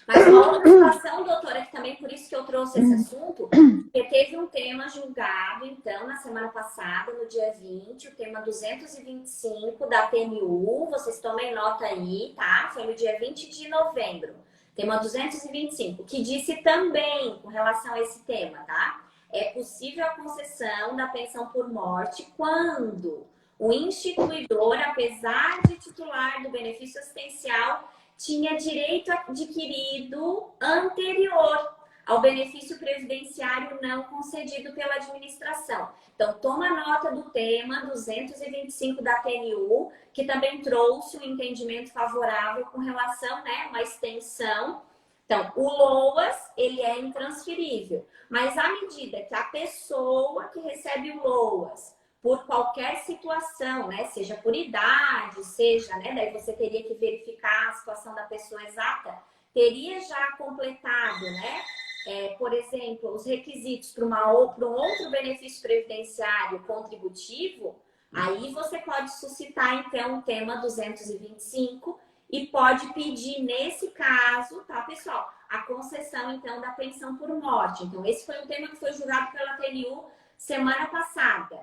Mas uma outra situação, doutora, que também por isso que eu trouxe esse assunto, porque teve um tema julgado, então, na semana passada, no dia 20, o tema 225 da TNU, vocês tomem nota aí, tá? Foi no dia 20 de novembro, tema 225, que disse também, com relação a esse tema, tá? É possível a concessão da pensão por morte quando o instituidor, apesar de titular do benefício assistencial, tinha direito adquirido anterior ao benefício previdenciário não concedido pela administração. Então, toma nota do tema 225 da TNU, que também trouxe um entendimento favorável com relação, né, uma extensão. Então, o LOAS, ele é intransferível, mas à medida que a pessoa que recebe o LOAS por qualquer situação, né? Seja por idade, seja, né? Daí você teria que verificar a situação da pessoa exata, teria já completado, né? Por exemplo, os requisitos para um outro benefício previdenciário contributivo, aí você pode suscitar, então, o tema 225 e pode pedir, nesse caso, tá, pessoal? A concessão, então, da pensão por morte. Então, esse foi um tema que foi julgado pela TNU semana passada.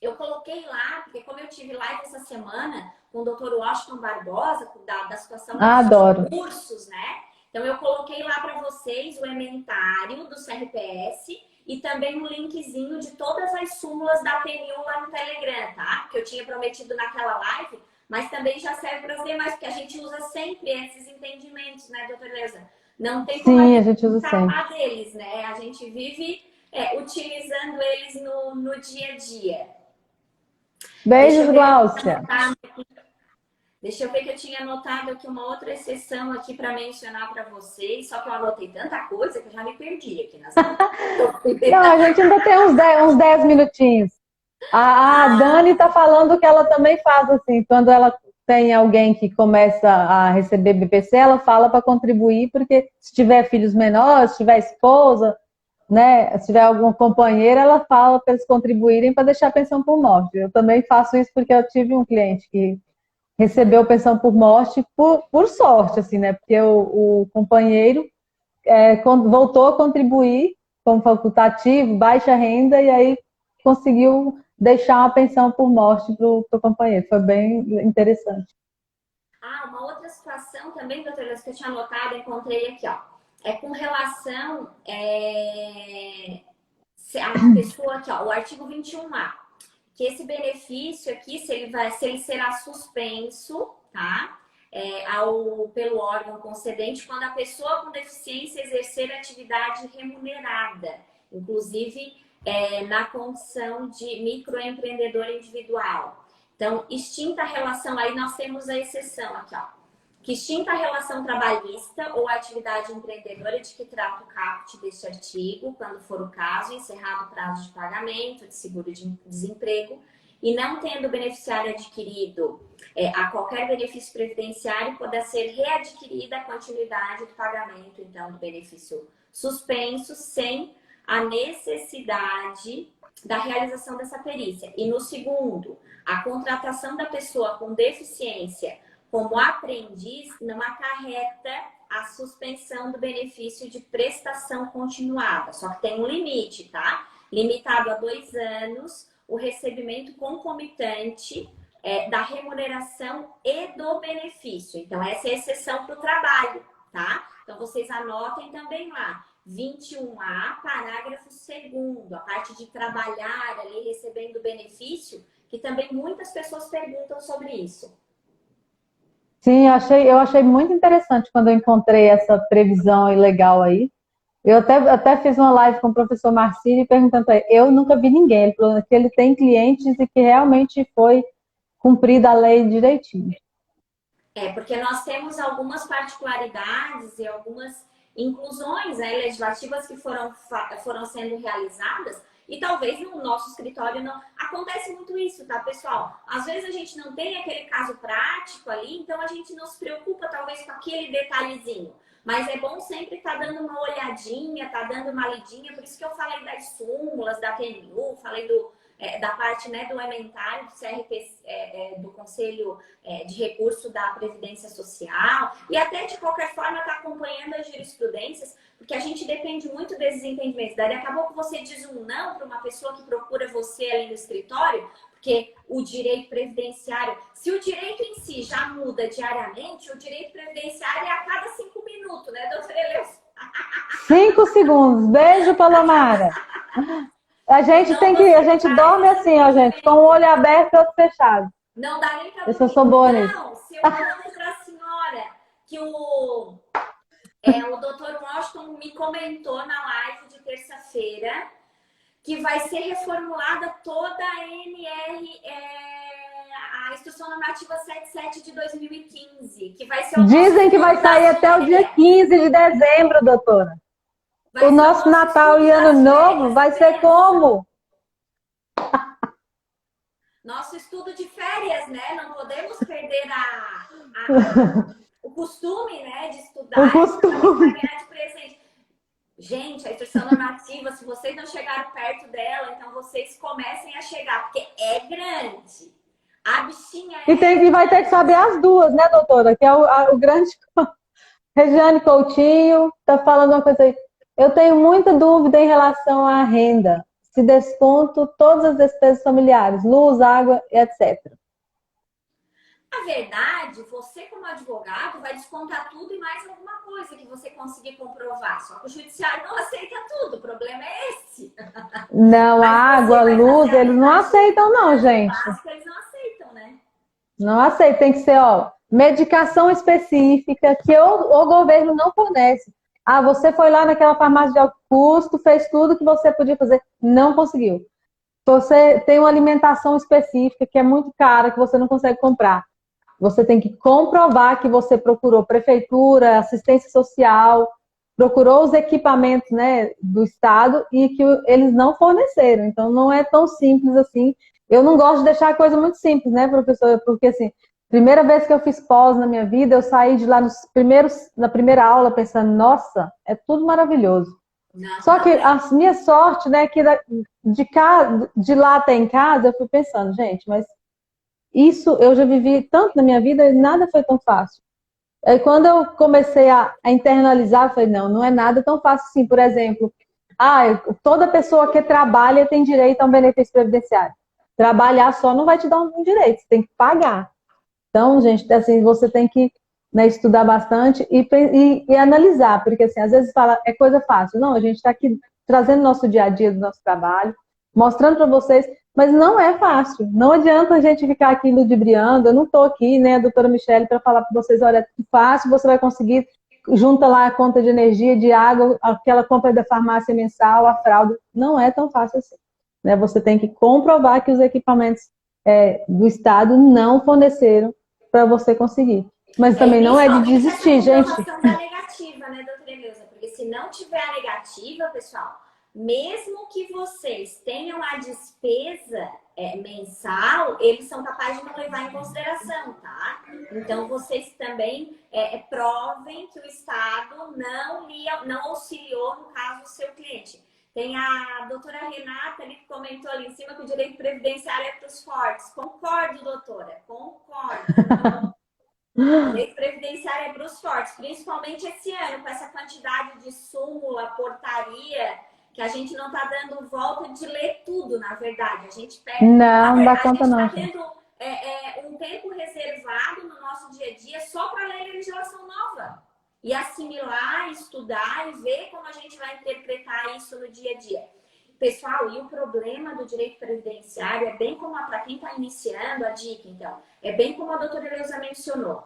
Eu coloquei lá, porque como eu tive live essa semana com o Dr. Washington Barbosa, da situação dos cursos, né? Então eu coloquei lá para vocês o ementário do CRPS e também um linkzinho de todas as súmulas da TNU lá no Telegram, tá? Que eu tinha prometido naquela live, mas também já serve para as demais, porque a gente usa sempre esses entendimentos, né, doutora Leusa? Não tem como Sim, a gente usa escapar deles, né? A gente vive utilizando eles no dia a dia. Beijos, Gláucia. Deixa eu ver que eu tinha anotado aqui uma outra exceção aqui para mencionar para vocês, só que eu anotei tanta coisa que eu já me perdi aqui nas Não, a gente ainda tem uns 10 minutinhos. A Dani está falando que ela também faz assim, quando ela tem alguém que começa a receber BPC, ela fala para contribuir, porque se tiver filhos menores, se tiver esposa, né, se tiver alguma companheira, ela fala para eles contribuírem para deixar a pensão por morte. Eu também faço isso porque eu tive um cliente que recebeu pensão por morte por sorte, assim, né? Porque o companheiro voltou a contribuir como facultativo, baixa renda, e aí conseguiu deixar uma pensão por morte para o companheiro. Foi bem interessante. Uma outra situação também, doutora, que eu tinha anotado, encontrei aqui, ó. É com relação a uma pessoa aqui, ó, o artigo 21A, que esse benefício aqui, se ele será suspenso, tá? Pelo órgão concedente, quando a pessoa com deficiência exercer atividade remunerada. Inclusive, na condição de microempreendedor individual. Então, extinta a relação, aí nós temos a exceção aqui, ó. Que extinta a relação trabalhista ou atividade empreendedora de que trata o caput deste artigo, quando for o caso, encerrado o prazo de pagamento de seguro de desemprego, e não tendo o beneficiário adquirido a qualquer benefício previdenciário, poderá ser readquirida a continuidade do pagamento, então, do benefício suspenso, sem a necessidade da realização dessa perícia. E no segundo, a contratação da pessoa com deficiência como aprendiz não acarreta a suspensão do benefício de prestação continuada. Só que tem um limite, tá? Limitado a 2 anos, o recebimento concomitante da remuneração e do benefício. Então, essa é a exceção para o trabalho, tá? Então, vocês anotem também lá. 21A, parágrafo 2º, a parte de trabalhar ali recebendo benefício, que também muitas pessoas perguntam sobre isso. Sim, eu achei muito interessante quando eu encontrei essa previsão legal aí. Eu até fiz uma live com o professor Marcílio perguntando para ele, eu nunca vi ninguém, ele falou que ele tem clientes e que realmente foi cumprida a lei direitinho. Porque nós temos algumas particularidades e algumas inclusões legislativas que foram sendo realizadas e talvez no nosso escritório não. Acontece muito isso, tá, pessoal? Às vezes a gente não tem aquele caso prático ali, então a gente não se preocupa talvez com aquele detalhezinho. Mas é bom sempre estar dando uma olhadinha, dando uma lidinha. Por isso que eu falei das súmulas, da TNU, falei da parte do ementário do CRP, do Conselho de Recurso da Previdência Social, e até de qualquer forma está acompanhando as jurisprudências, porque a gente depende muito desses entendimentos. Daí acabou que você diz um não para uma pessoa que procura você ali no escritório, porque o direito previdenciário, se o direito em si já muda diariamente, o direito previdenciário é a cada 5 minutos, né, doutora Eleusa? 5 segundos. Beijo, Palomara. A gente dorme assim, ó, gente, com o olho aberto e o outro fechado. Não dá nem pra dormir. Eu sou boa nisso. Não, se eu falo pra senhora que o doutor Washington me comentou na live de terça-feira que vai ser reformulada toda a a Instrução Normativa 77 de 2015, que vai ser Dizem que vai sair até o dia 15 de dezembro, doutora. O nosso Natal e Ano Novo vai ser como? Nosso estudo de férias, né? Não podemos perder o costume, né, de estudar. O costume. De presente. Gente, a instrução normativa, se vocês não chegaram perto dela, então vocês comecem a chegar, porque é grande. A bichinha E vai ter que saber as duas, né, doutora? Que é o grande... Regiane Coutinho tá falando uma coisa aí. Eu tenho muita dúvida em relação à renda. Se desconto todas as despesas familiares, luz, água, etc. Na verdade, você como advogado vai descontar tudo e mais alguma coisa que você conseguir comprovar. Só que o judiciário não aceita tudo. O problema é esse. Não, água, luz, eles não aceitam não, gente. Acho que eles não aceitam, né? Não aceita. Tem que ser, medicação específica que o governo não fornece. Ah, você foi lá naquela farmácia de alto custo, fez tudo que você podia fazer, não conseguiu. Você tem uma alimentação específica que é muito cara, que você não consegue comprar. Você tem que comprovar que você procurou prefeitura, assistência social, procurou os equipamentos, né, do Estado e que eles não forneceram. Então, não é tão simples assim. Eu não gosto de deixar a coisa muito simples, né, professora? Porque, assim, primeira vez que eu fiz pós na minha vida, eu saí de lá na primeira aula pensando, nossa, é tudo maravilhoso. Não, só que a minha sorte, né, que de lá até em casa, eu fui pensando, gente, mas isso eu já vivi tanto na minha vida e nada foi tão fácil. Aí quando eu comecei a internalizar, eu falei, não é nada tão fácil assim. Por exemplo, toda pessoa que trabalha tem direito a um benefício previdenciário. Trabalhar só não vai te dar um direito, você tem que pagar. Então, gente, assim, você tem que, né, estudar bastante e analisar, porque assim, às vezes fala, é coisa fácil. Não, a gente está aqui trazendo nosso dia a dia do nosso trabalho, mostrando para vocês, mas não é fácil. Não adianta a gente ficar aqui ludibriando. Eu não estou aqui, né, a doutora Michele, para falar para vocês, olha, é fácil, você vai conseguir. junta lá a conta de energia, de água, aquela compra da farmácia mensal, a fralda. Não é tão fácil assim, né? Você tem que comprovar que os equipamentos do Estado não forneceram para você conseguir. Mas também não é de desistir, gente. Essa comprovação da negativa, né, doutora Eleusa? Porque se não tiver a negativa, pessoal, mesmo que vocês tenham a despesa mensal, eles são capazes de não levar em consideração, tá? Então, vocês também provem que o Estado não auxiliou, no caso, o seu cliente. Tem a doutora Renata ali que comentou ali em cima que o direito previdenciário é para os fortes. Concordo, doutora, concordo. O direito previdenciário é para os fortes, principalmente esse ano, com essa quantidade de súmula, portaria, que a gente não está dando volta de ler tudo, na verdade. A gente pega. Não dá conta, não. A gente está tendo um tempo reservado no nosso dia a dia só para ler legislação nova. E assimilar, estudar e ver como a gente vai interpretar isso no dia a dia. Pessoal, e o problema do direito previdenciário é bem como, para quem está iniciando a dica, então, é bem como a doutora Eleusa mencionou.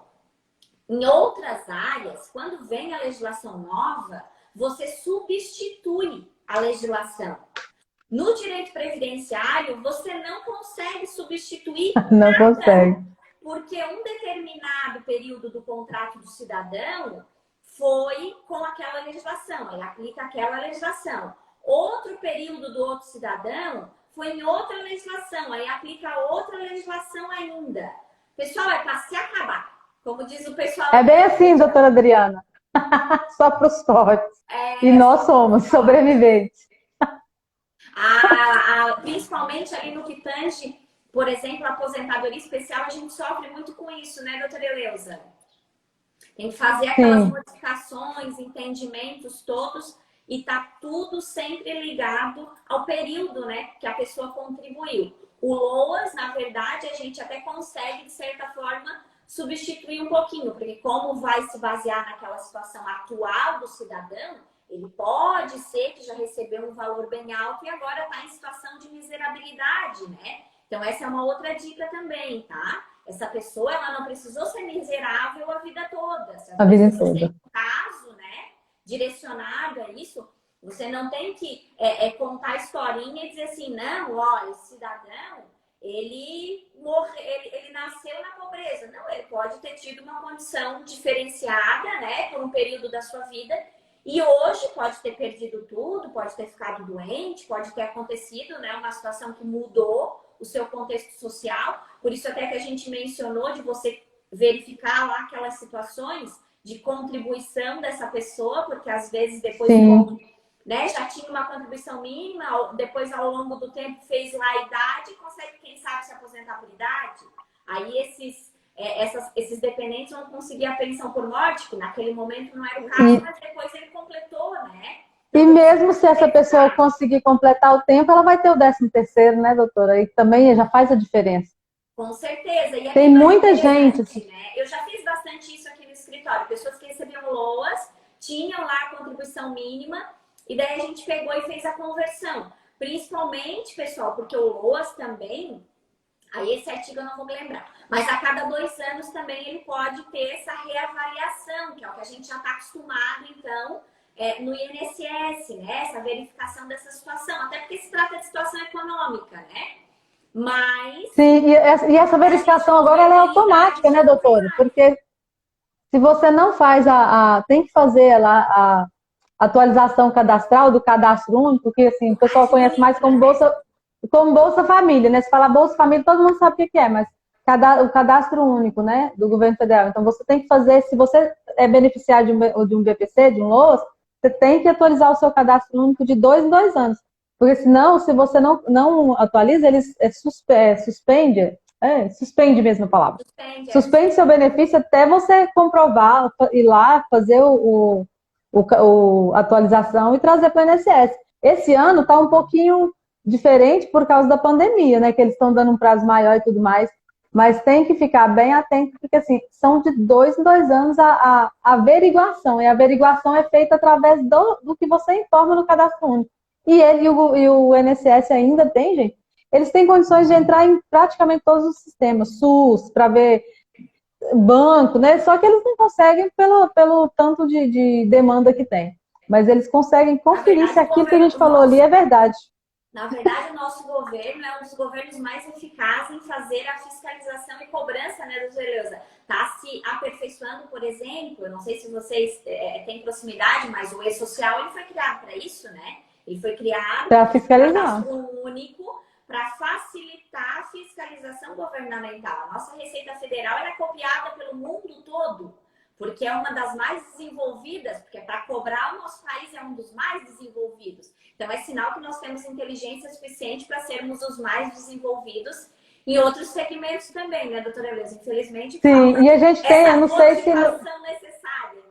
Em outras áreas, quando vem a legislação nova, você substitui a legislação. No direito previdenciário, você não consegue substituir não nada, consegue. porque um determinado período do contrato do cidadão foi com aquela legislação, ele aplica aquela legislação. Outro período do outro cidadão foi em outra legislação, aí aplica outra legislação ainda. Pessoal, é para se acabar. Como diz o pessoal... É bem assim, doutora Adriana. Só para os fortes. E nós somos sobreviventes. Principalmente ali no que tange, por exemplo, a aposentadoria especial, a gente sofre muito com isso, né, doutora Eleusa? Tem que fazer aquelas modificações, entendimentos todos, e tá tudo sempre ligado ao período, né, que a pessoa contribuiu. O LOAS, na verdade, a gente até consegue, de certa forma, substituir um pouquinho, porque como vai se basear naquela situação atual do cidadão, ele pode ser que já recebeu um valor bem alto e agora está em situação de miserabilidade, né? Então, essa é uma outra dica também, tá? Essa pessoa, ela não precisou ser miserável a vida toda. Se a vida toda. Tem um caso, né, direcionado a isso, você não tem que contar a historinha e dizer assim, não, ó, esse cidadão, ele nasceu na pobreza. Não, ele pode ter tido uma condição diferenciada, né, por um período da sua vida, e hoje pode ter perdido tudo, pode ter ficado doente, pode ter acontecido, né, uma situação que mudou o seu contexto social. Por isso até que a gente mencionou de você verificar lá aquelas situações de contribuição dessa pessoa, porque às vezes depois né, já tinha uma contribuição mínima, depois ao longo do tempo fez lá a idade, consegue, quem sabe, se aposentar por idade. Aí esses dependentes vão conseguir a pensão por morte, que naquele momento não era o caso, mas depois ele completou, né? E mesmo se essa pessoa conseguir completar o tempo, ela vai ter o 13º, né, doutora? E também já faz a diferença. Com certeza. E tem muita gente. Né? Eu já fiz bastante isso aqui no escritório. Pessoas que recebiam LOAS, tinham lá a contribuição mínima, e daí a gente pegou e fez a conversão. Principalmente, pessoal, porque o LOAS também, aí esse artigo eu não vou me lembrar, mas a cada 2 anos também ele pode ter essa reavaliação, que é o que a gente já está acostumado, então, no INSS, né? Essa verificação dessa situação. Até porque se trata de situação econômica, né? Mas... Sim, e essa verificação agora ela é automática, né, doutora? Porque se você não faz tem que fazer lá a atualização cadastral do cadastro único, que assim, o pessoal conhece mais como Bolsa Família, né? Se falar Bolsa Família, todo mundo sabe o que é, mas o cadastro único, né, do governo federal. Então você tem que fazer, se você é beneficiário de um BPC, de um LOAS, você tem que atualizar o seu cadastro único de 2 em 2 anos. Porque senão, se você não atualiza, eles suspende mesmo a palavra. Suspende seu benefício até você comprovar, ir lá, fazer a atualização e trazer para o INSS. Esse ano está um pouquinho diferente por causa da pandemia, né? Que eles estão dando um prazo maior e tudo mais. Mas tem que ficar bem atento, porque assim, são de 2 em 2 anos a averiguação. E a averiguação é feita através do que você informa no cadastro único. E o INSS ainda tem, gente, eles têm condições de entrar em praticamente todos os sistemas, SUS, para ver banco, né? Só que eles não conseguem pelo tanto de demanda que tem. Mas eles conseguem Na conferir se verdade, aquilo que a gente falou ali é verdade. o nosso governo é um dos governos mais eficazes em fazer a fiscalização e cobrança, né, doutora Eleusa? Está se aperfeiçoando, por exemplo, eu não sei se vocês têm proximidade, mas o E-Social ele foi criado para isso, né? Ele foi criado Para como um fiscalizar. cadastro único para facilitar a fiscalização governamental. A nossa Receita Federal ela é copiada pelo mundo todo, porque é uma das mais desenvolvidas, porque para cobrar o nosso país é um dos mais desenvolvidos. Então é sinal que nós temos inteligência suficiente para sermos os mais desenvolvidos em outros segmentos também, né, doutora Eleusa? Infelizmente Sim, falta e a gente tem, essa motivação necessária,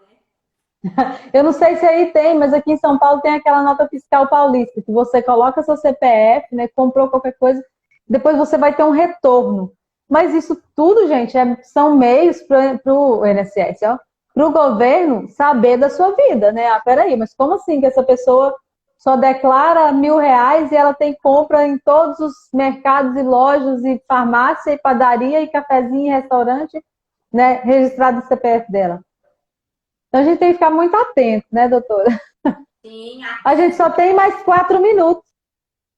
né? eu não sei se aí tem, mas aqui em São Paulo tem aquela nota fiscal paulista, que você coloca seu CPF, né, comprou qualquer coisa, depois você vai ter um retorno. Mas isso tudo, gente, são meios para o INSS, ó, para o governo saber da sua vida, né? Ah, peraí, mas como assim que essa pessoa só declara R$ 1.000 e ela tem compra em todos os mercados e lojas e farmácia e padaria e cafezinho e restaurante, né, registrado no CPF dela? Então a gente tem que ficar muito atento, né, doutora? Sim, A gente só tem mais 4 minutos.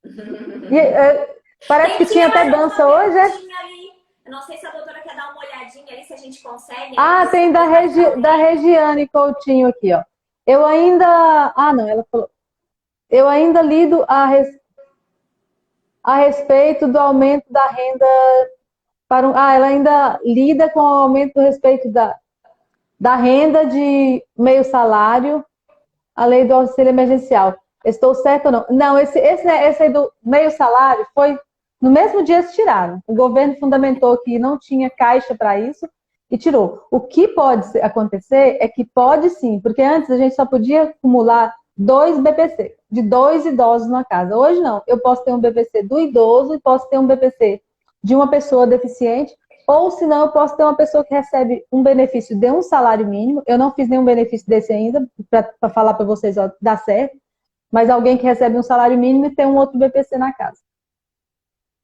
E, parece que tinha tinha até mais alguma dança hoje, é? perguntinha ali. Eu não sei se a doutora quer dar uma olhadinha ali, se a gente consegue ainda Ah, tem responder mais Da alguém. Regiane Coutinho aqui, ó. Eu ainda. Ah, não, ela falou. Eu ainda lido a respeito do aumento da renda para um. Ah, ela ainda lida com o aumento do respeito da renda de meio salário, a lei do auxílio emergencial. Estou certo ou não? Não, esse aí do meio salário foi. No mesmo dia se tiraram. O governo fundamentou que não tinha caixa para isso e tirou. O que pode acontecer é que pode sim, porque antes a gente só podia acumular 2 BPC, de 2 idosos na casa. Hoje não. Eu posso ter um BPC do idoso e posso ter um BPC de uma pessoa deficiente, ou se não, eu posso ter uma pessoa que recebe um benefício de um salário mínimo. Eu não fiz nenhum benefício desse ainda, para falar para vocês, ó, dá certo. Mas alguém que recebe um salário mínimo e tem um outro BPC na casa.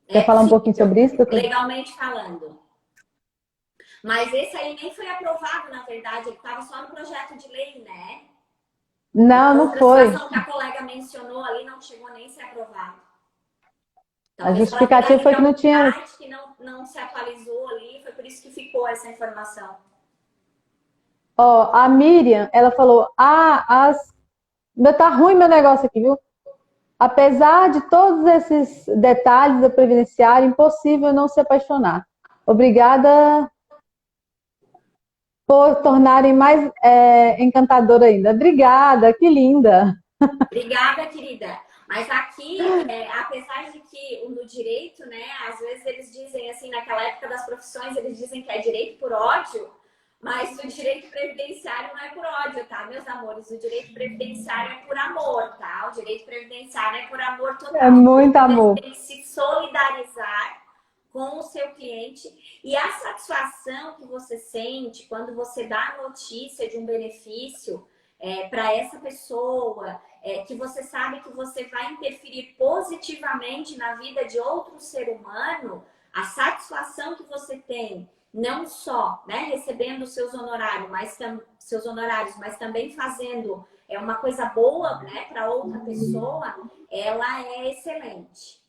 Quer É falar um pouquinho possível, sobre isso, doutor? legalmente falando. Mas esse aí nem foi aprovado, na verdade, ele estava só no projeto de lei, né? Não, Uma não outra foi. situação que a colega mencionou ali não chegou nem a ser aprovado. A Talvez ela tenha justificativa ido foi em que não algum tinha. site que não se atualizou ali, foi por isso que ficou essa informação. Ó, a Miriam, ela falou: tá ruim meu negócio aqui, viu? Apesar de todos esses detalhes da previdenciária, impossível não se apaixonar. Obrigada por tornarem mais encantadora ainda. Obrigada, que linda. Obrigada, querida. Mas aqui, apesar de que no direito, né, às vezes eles dizem assim, naquela época das profissões, eles dizem que é direito por ódio, mas o direito previdenciário não é por ódio, tá, meus amores? O direito previdenciário é por amor, tá? O direito previdenciário é por amor É total. muito Porque você amor. tem que se solidarizar com o seu cliente e a satisfação que você sente quando você dá a notícia de um benefício para essa pessoa, que você sabe que você vai interferir positivamente na vida de outro ser humano, a satisfação que você tem, não só, né, recebendo seus honorários, mas também fazendo uma coisa boa, né, para outra pessoa, ela é excelente.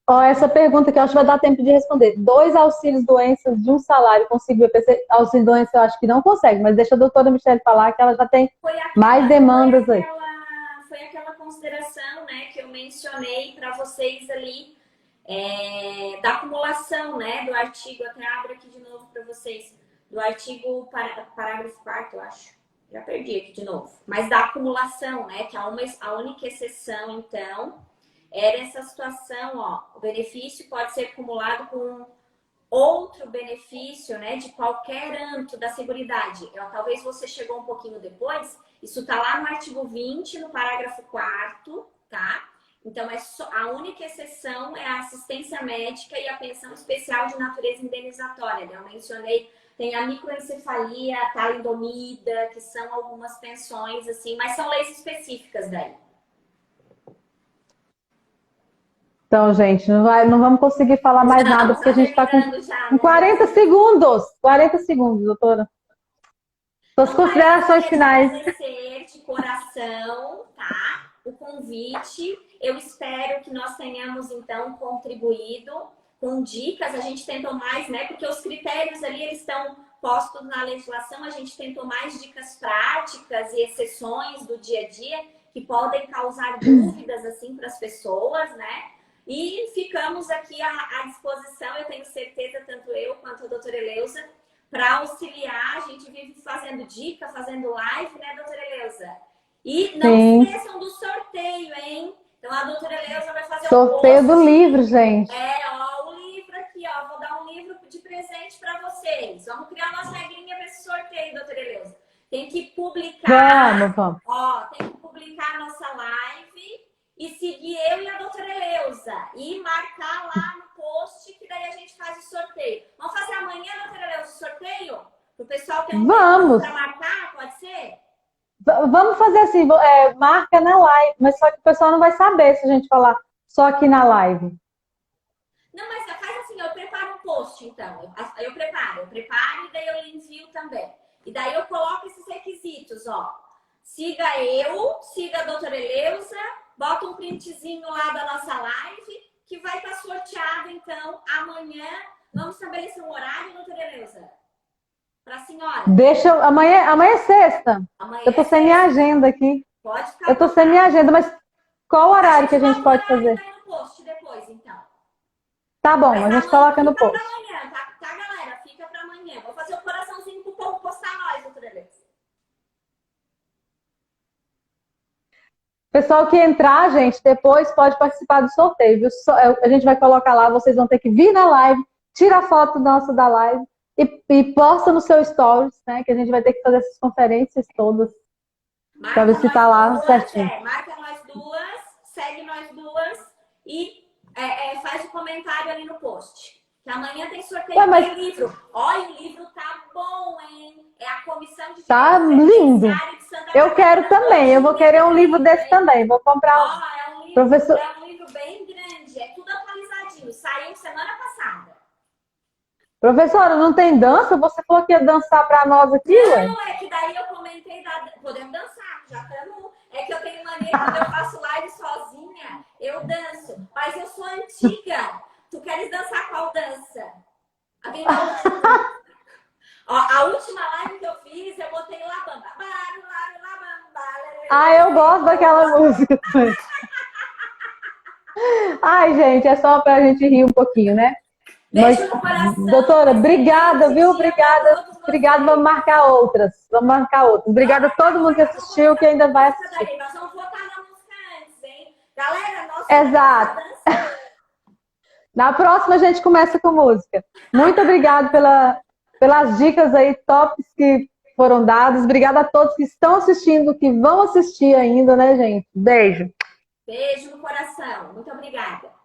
Ó, essa pergunta que eu acho que vai dar tempo de responder. 2 auxílios-doenças de um salário consigo BPC? Auxílio-doença eu acho que não consegue, mas deixa a doutora Michelle falar que ela já tem Foi mais aquela, foi demandas aí. aquela, foi aquela consideração, né, que eu mencionei para vocês ali, da acumulação, né, do artigo, até abro aqui de novo para vocês, do artigo parágrafo 4º, eu acho. Já perdi aqui de novo. Mas da acumulação, né, que a única exceção, então, era essa situação, ó, o benefício pode ser acumulado com outro benefício, né, de qualquer âmbito da Seguridade. Talvez você chegou um pouquinho depois, isso está lá no artigo 20, no parágrafo 4º, tá? Então, a única exceção é a assistência médica e a pensão especial de natureza indenizatória. Né? Eu mencionei, tem a microencefalia, a talidomida, que são algumas pensões, assim, mas são leis específicas daí. Então, gente, não vamos conseguir falar mais nada, Não, porque a só gente está terminando já, com né? 40 segundos. 40 segundos, doutora. Suas Então, Maria, eu considerações gostaria de finais. agradecer de coração, tá? O convite. Eu espero que nós tenhamos, então, contribuído com dicas. A gente tentou mais, né? Porque os critérios ali, eles estão postos na legislação. A gente tentou mais dicas práticas e exceções do dia a dia que podem causar dúvidas, assim, para as pessoas, né? E ficamos aqui à disposição. Eu tenho certeza, tanto eu quanto a doutora Eleusa, para auxiliar. A gente vive fazendo dica, fazendo live, né, doutora Eleusa? E não Sim. esqueçam do sorteio, hein? Então a doutora Eleusa vai fazer Sorteio do livro, gente. Ó, o livro aqui, ó. Vou dar um livro de presente para vocês. Vamos criar nossa regrinha para esse sorteio, doutora Eleusa. Tem que publicar. Vamos. Ó, tem que publicar a nossa live e seguir eu e a doutora Eleusa. E marcar lá no post, que daí a gente faz o sorteio. Vamos fazer amanhã, doutora Eleusa, o sorteio? Para o pessoal ter um tempo para marcar, pode ser? Vamos fazer assim, marca na live, mas só que o pessoal não vai saber se a gente falar só aqui na live. Não, mas faz assim, eu preparo um post, então. Eu preparo e daí eu envio também. E daí eu coloco esses requisitos, ó. Siga eu, siga a doutora Eleusa, bota um printzinho lá da nossa live, que vai estar sorteado, então, amanhã. Vamos estabelecer um horário, doutora Eleusa? Para a senhora. Amanhã é sexta. Amanhã eu tô sem minha agenda aqui. Pode ficar. Eu tô sem minha agenda, mas qual horário que a gente pode fazer? Vai no post depois, então. Tá bom, a gente coloca no post. Fica pra amanhã, tá, galera? Fica pra amanhã. Vou fazer o coraçãozinho pro povo postar nós, doutora Eleusa. Pessoal que entrar, gente, depois pode participar do sorteio, viu? A gente vai colocar lá, vocês vão ter que vir na live, tira a foto nossa da live e posta no seu stories, né? Que a gente vai ter que fazer essas conferências todas. Pra ver se tá lá certinho. Marca nós duas, segue nós duas e faz o comentário ali no post. Que amanhã tem sorteio do livro. Olha, o livro tá bom, hein? É a comissão de tá lindo. De Santa eu quero também. Eu vou querer um livro desse também. Vou comprar. É um livro bem grande. É tudo atualizadinho. Saiu semana passada. Professora, não tem dança? Você falou que ia dançar pra nós aqui, ué? Não, é que daí eu comentei podemos dançar, já estamos. É que eu tenho mania, quando eu faço live sozinha, eu danço. Mas eu sou antiga. Tu queres dançar qual dança? A última live que eu fiz, eu botei Labamba. Eu gosto daquela música. Ai, gente, é só pra gente rir um pouquinho, né? Beijo no coração. Doutora, obrigada, viu? Obrigada. Vamos marcar outras. Obrigada a todo mundo que assistiu, que ainda vai assistir. Nós vamos votar na música antes, hein? Galera, Exato. Na próxima a gente começa com música. Muito obrigada pelas dicas aí tops que foram dadas. Obrigada a todos que estão assistindo, que vão assistir ainda, né, gente? Beijo. Beijo no coração. Muito obrigada.